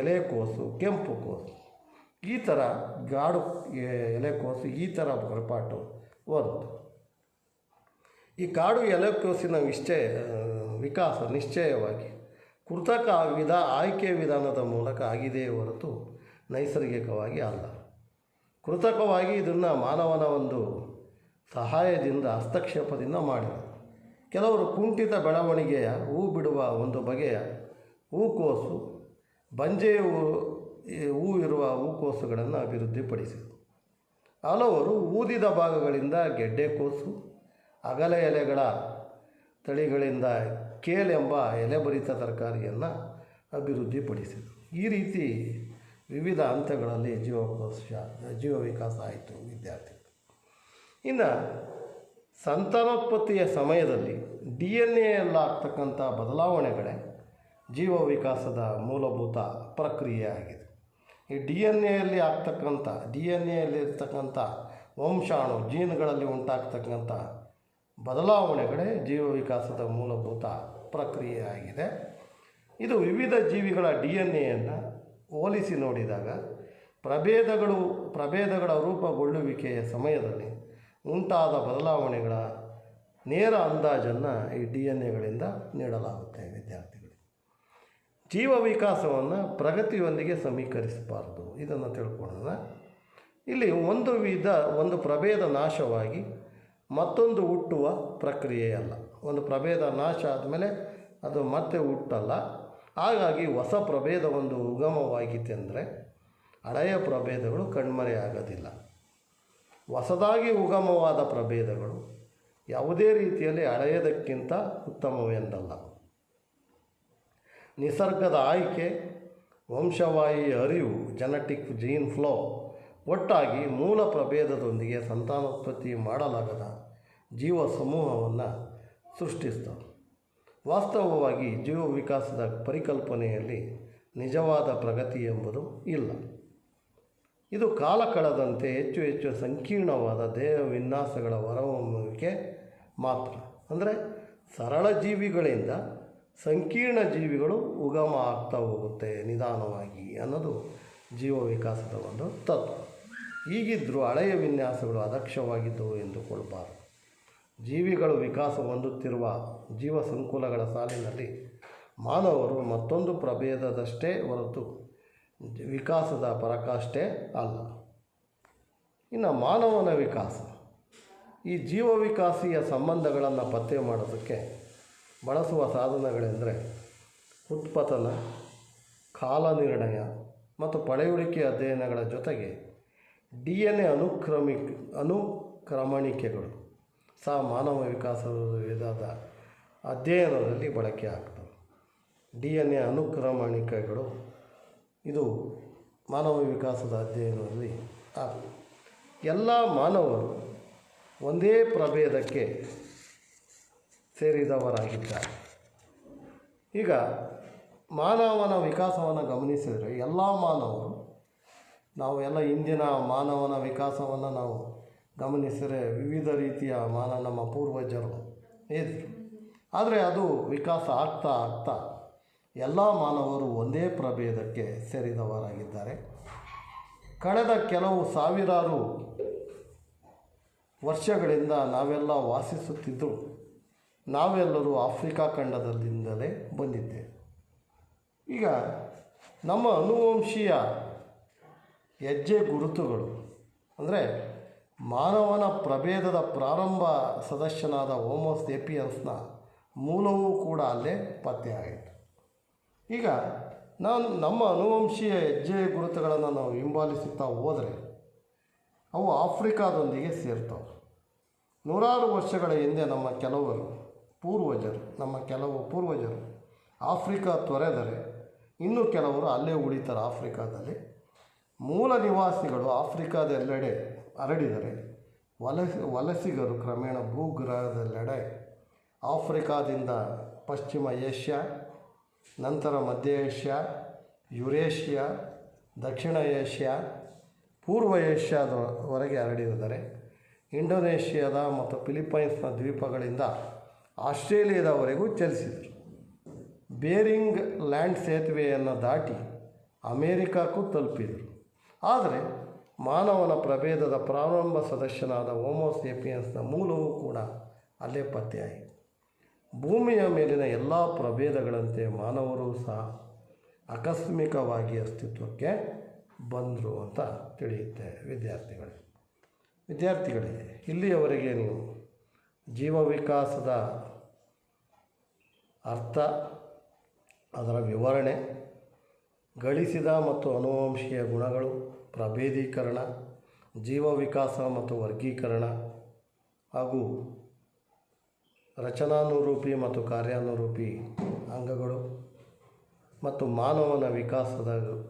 ಎಲೆಕೋಸು, ಕೆಂಪು ಕೋಸು, ಈ ಥರ ಗಾಡು ಎಲೆಕೋಸು ಈ ಥರ ಮಾರ್ಪಾಟು ಹೊರತು. ಈ ಕಾಡು ಎಲೆಕೋಸಿನ ವಿಕಾಸ ನಿಶ್ಚಯವಾಗಿ ಕೃತಕ ಆಯ್ಕೆ ವಿಧಾನದ ಮೂಲಕ ಆಗಿದೆಯೇ ಹೊರತು ನೈಸರ್ಗಿಕವಾಗಿ ಅಲ್ಲ. ಕೃತಕವಾಗಿ ಇದನ್ನು ಮಾನವನ ಒಂದು ಸಹಾಯದಿಂದ ಹಸ್ತಕ್ಷೇಪದಿಂದ ಮಾಡಿದರು. ಕೆಲವರು ಕುಂಠಿತ ಬೆಳವಣಿಗೆಯ ಹೂ ಬಿಡುವ ಒಂದು ಬಗೆಯ ಹೂಕೋಸು, ಬಂಜೆ ಹೂ ಇರುವ ಹೂಕೋಸುಗಳನ್ನು ಅಭಿವೃದ್ಧಿಪಡಿಸಿದರು. ಹಲವರು ಊದಿದ ಭಾಗಗಳಿಂದ ಗೆಡ್ಡೆಕೋಸು, ಅಗಲ ಎಲೆಗಳ ತಳಿಗಳಿಂದ ಕೇಲೆಂಬ ಎಲೆಭರಿತ ತರಕಾರಿಯನ್ನು ಅಭಿವೃದ್ಧಿಪಡಿಸಿದರು. ಈ ರೀತಿ ವಿವಿಧ ಹಂತಗಳಲ್ಲಿ ಜೀವ ವಿಕಾಸ ಆಯಿತು ವಿದ್ಯಾರ್ಥಿಗಳು. ಇನ್ನು ಸಂತಾನೋತ್ಪತ್ತಿಯ ಸಮಯದಲ್ಲಿ DNA-ಯಲ್ಲಾಗ್ತಕ್ಕಂಥ ಬದಲಾವಣೆಗಳೇ ಜೀವ ವಿಕಾಸದ ಮೂಲಭೂತ ಪ್ರಕ್ರಿಯೆ ಆಗಿದೆ. ಈ DNA-ಯಲ್ಲಿರ್ತಕ್ಕಂಥ ವಂಶಾಣು ಜೀನ್ಗಳಲ್ಲಿ ಉಂಟಾಗ್ತಕ್ಕಂಥ ಬದಲಾವಣೆಗಳೇ ಜೀವ ವಿಕಾಸದ ಮೂಲಭೂತ ಪ್ರಕ್ರಿಯೆ ಆಗಿದೆ. ಇದು ವಿವಿಧ ಜೀವಿಗಳ DNA-ಯನ್ನು ಹೋಲಿಸಿ ನೋಡಿದಾಗ ಪ್ರಭೇದಗಳ ರೂಪುಗೊಳ್ಳುವಿಕೆಯ ಸಮಯದಲ್ಲಿ ಉಂಟಾದ ಬದಲಾವಣೆಗಳ ನೇರ ಅಂದಾಜನ್ನು ಈ DNA-ಗಳಿಂದ ನೀಡಲಾಗುತ್ತೆ ವಿದ್ಯಾರ್ಥಿಗಳು. ಜೀವ ವಿಕಾಸವನ್ನು ಪ್ರಗತಿಯೊಂದಿಗೆ ಸಮೀಕರಿಸಬಾರದು, ಇದನ್ನು ತಿಳ್ಕೊಳ್ಳೋಣ. ಇಲ್ಲಿ ಒಂದು ಪ್ರಭೇದ ನಾಶವಾಗಿ ಮತ್ತೊಂದು ಹುಟ್ಟುವ ಪ್ರಕ್ರಿಯೆಯಲ್ಲ. ಒಂದು ಪ್ರಭೇದ ನಾಶ ಆದಮೇಲೆ ಅದು ಮತ್ತೆ ಹುಟ್ಟಲ್ಲ. ಹಾಗಾಗಿ ಹೊಸ ಪ್ರಭೇದ ಒಂದು ಉಗಮವಾಗಿತ್ತೆಂದರೆ ಹಳೆಯ ಪ್ರಭೇದಗಳು ಕಣ್ಮರೆಯಾಗೋದಿಲ್ಲ. ಹೊಸದಾಗಿ ಉಗಮವಾದ ಪ್ರಭೇದಗಳು ಯಾವುದೇ ರೀತಿಯಲ್ಲಿ ಹಳೆಯದಕ್ಕಿಂತ ಉತ್ತಮವೆಂದಲ್ಲ. ನಿಸರ್ಗದ ಆಯ್ಕೆ, ವಂಶವಾಹಿ ಹರಿವು, ಜೆನೆಟಿಕ್ ಜೀನ್ ಫ್ಲೋ ಒಟ್ಟಾಗಿ ಮೂಲ ಪ್ರಭೇದದೊಂದಿಗೆ ಸಂತಾನೋತ್ಪತ್ತಿ ಮಾಡಲಾಗದ ಜೀವ ಸಮೂಹವನ್ನು ಸೃಷ್ಟಿಸ್ತವೆ. ವಾಸ್ತವವಾಗಿ ಜೀವ ವಿಕಾಸದ ಪರಿಕಲ್ಪನೆಯಲ್ಲಿ ನಿಜವಾದ ಪ್ರಗತಿ ಎಂಬುದು ಇಲ್ಲ. ಇದು ಕಾಲ ಕಳೆದಂತೆ ಹೆಚ್ಚು ಹೆಚ್ಚು ಸಂಕೀರ್ಣವಾದ ದೇಹ ವಿನ್ಯಾಸಗಳ ಹೊರಹೊಮ್ಮುವಿಕೆ ಮಾತ್ರ. ಅಂದರೆ ಸರಳ ಜೀವಿಗಳಿಂದ ಸಂಕೀರ್ಣ ಜೀವಿಗಳು ಉಗಮ ಆಗ್ತಾ ಹೋಗುತ್ತೆ ನಿಧಾನವಾಗಿ ಅನ್ನೋದು ಜೀವ ವಿಕಾಸದ ಒಂದು ತತ್ವ. ಹೀಗಿದ್ದರೂ ಹಳೆಯ ವಿನ್ಯಾಸಗಳು ಅದಕ್ಷವಾಗಿದ್ದವು ಎಂದುಕೊಳ್ಳಬಾರದು. ಜೀವಿಗಳು ವಿಕಾಸ ಹೊಂದುತ್ತಿರುವ ಜೀವ ಸಂಕುಲಗಳ ಸಾಲಿನಲ್ಲಿ ಮಾನವರು ಮತ್ತೊಂದು ಪ್ರಭೇದದಷ್ಟೇ ಹೊರತು ವಿಕಾಸದ ಪರಾಕಾಷ್ಠೆ ಅಲ್ಲ. ಇನ್ನು ಮಾನವನ ವಿಕಾಸ, ಈ ಜೀವ ವಿಕಾಸೀಯ ಸಂಬಂಧಗಳನ್ನು ಪತ್ತೆ ಮಾಡೋದಕ್ಕೆ ಬಳಸುವ ಸಾಧನಗಳೆಂದರೆ ಉತ್ಪತನ, ಕಾಲ ನಿರ್ಣಯ ಮತ್ತು ಪಳೆಯುಳಿಕೆ ಅಧ್ಯಯನಗಳ ಜೊತೆಗೆ DNA ಅನುಕ್ರಮಣಿಕೆಗಳು ಸಹ ಮಾನವ ವಿಕಾಸದ ವಿಧದ ಅಧ್ಯಯನದಲ್ಲಿ ಬಳಕೆ ಆಗ್ತವೆ. DNA ಅನುಕ್ರಮಣಿಕೆಗಳು ಇದು ಮಾನವ ವಿಕಾಸದ ಅಧ್ಯಯನದಲ್ಲಿ ಆಗ್ತವೆ. ಎಲ್ಲ ಮಾನವರು ಒಂದೇ ಪ್ರಭೇದಕ್ಕೆ ಸೇರಿದವರಾಗಿದ್ದಾರೆ. ಈಗ ಮಾನವನ ವಿಕಾಸವನ್ನು ಗಮನಿಸಿದರೆ ಎಲ್ಲ ಮಾನವರು, ನಾವು ಎಲ್ಲ ಇಂದಿನ ಮಾನವನ ವಿಕಾಸವನ್ನು ನಾವು ಗಮನಿಸಿದರೆ ವಿವಿಧ ರೀತಿಯ ನಮ್ಮ ಪೂರ್ವಜರು ಇದ್ದರು. ಆದರೆ ಅದು ವಿಕಾಸ ಆಗ್ತಾ ಆಗ್ತಾ ಎಲ್ಲ ಮಾನವರು ಒಂದೇ ಪ್ರಭೇದಕ್ಕೆ ಸೇರಿದವರಾಗಿದ್ದಾರೆ. ಕಳೆದ ಕೆಲವು ಸಾವಿರಾರು ವರ್ಷಗಳಿಂದ ನಾವೆಲ್ಲ ವಾಸಿಸುತ್ತಿದ್ದು ನಾವೆಲ್ಲರೂ ಆಫ್ರಿಕಾ ಖಂಡದಿಂದಲೇ ಬಂದಿದ್ದೇವೆ. ಈಗ ನಮ್ಮ ಅನುವಂಶೀಯ ಹೆಜ್ಜೆ ಗುರುತುಗಳು ಅಂದರೆ ಮಾನವನ ಪ್ರಭೇದದ ಪ್ರಾರಂಭ ಸದಸ್ಯನಾದ ಹೋಮೋ ಸೇಪಿಯನ್ಸ್ನ ಮೂಲವೂ ಕೂಡ ಅಲ್ಲೇ ಪತ್ತೆಯಾಯಿತು. ಈಗ ನಮ್ಮ ಅನುವಂಶೀಯ ಹೆಜ್ಜೆ ಗುರುತುಗಳನ್ನು ನಾವು ಹಿಂಬಾಲಿಸುತ್ತಾ ಹೋದರೆ ಅವು ಆಫ್ರಿಕಾದೊಂದಿಗೆ ಸೇರ್ತವೆ. ನೂರಾರು ವರ್ಷಗಳ ಹಿಂದೆ ನಮ್ಮ ಕೆಲವು ಪೂರ್ವಜರು ಆಫ್ರಿಕಾ ತೊರೆದರೆ ಇನ್ನೂ ಕೆಲವರು ಅಲ್ಲೇ ಉಳಿತಾರೆ ಆಫ್ರಿಕಾದಲ್ಲಿ. ಮೂಲ ನಿವಾಸಿಗಳು ಆಫ್ರಿಕಾದೆಲ್ಲೆಡೆ ಹರಡಿದರೆ ವಲಸಿಗರು ಕ್ರಮೇಣ ಭೂಗ್ರಹದೆಲ್ಲೆಡೆ ಆಫ್ರಿಕಾದಿಂದ ಪಶ್ಚಿಮ ಏಷ್ಯಾ, ನಂತರ ಮಧ್ಯ ಏಷ್ಯಾ, ಯುರೇಷಿಯಾ, ದಕ್ಷಿಣ ಏಷ್ಯಾ, ಪೂರ್ವ ಏಷ್ಯಾದವರೆಗೆ ಹರಡಿದ್ದಾರೆ. ಇಂಡೋನೇಷ್ಯಾದ ಮತ್ತು ಫಿಲಿಪೈನ್ಸ್ನ ದ್ವೀಪಗಳಿಂದ ಆಸ್ಟ್ರೇಲಿಯಾದವರೆಗೂ ಚಲಿಸಿದರು. ಬೇರಿಂಗ್ ಲ್ಯಾಂಡ್ ಸೇತುವೆಯನ್ನು ದಾಟಿ ಅಮೇರಿಕಕ್ಕೂ ತಲುಪಿದರು. ಆದರೆ ಮಾನವನ ಪ್ರಭೇದದ ಪ್ರಾರಂಭ ಸದಸ್ಯನಾದ ಹೋಮೋ ಸೇಪಿಯನ್ಸ್ನ ಮೂಲವೂ ಕೂಡ ಅಲ್ಲೇ ಪತ್ತೆಯಾಯಿತು. ಭೂಮಿಯ ಮೇಲಿನ ಎಲ್ಲ ಪ್ರಭೇದಗಳಂತೆ ಮಾನವರು ಸಹ ಆಕಸ್ಮಿಕವಾಗಿ ಅಸ್ತಿತ್ವಕ್ಕೆ ಬಂದರು ಅಂತ ತಿಳಿಯುತ್ತೆ. ವಿದ್ಯಾರ್ಥಿಗಳೇ, ಇಲ್ಲಿಯವರೆಗೆ ನೀವು ಜೀವ ವಿಕಾಸದ ಅರ್ಥ, ಅದರ ವಿವರಣೆ, ಗಳಿಸಿದ ಮತ್ತು ಅನುವಂಶೀಯ ಗುಣಗಳು, ಪ್ರಭೇದೀಕರಣ, ಜೀವ ವಿಕಾಸ ಮತ್ತು ವರ್ಗೀಕರಣ, ಹಾಗೂ ರಚನಾನುರೂಪಿ ಮತ್ತು ಕಾರ್ಯಾನುರೂಪಿ ಅಂಗಗಳು ಮತ್ತು ಮಾನವನ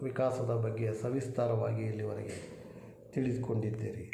ವಿಕಾಸದ ಬಗ್ಗೆ ಸವಿಸ್ತಾರವಾಗಿ ಇಲ್ಲಿವರೆಗೆ ತಿಳಿದುಕೊಂಡಿದ್ದೀರಿ.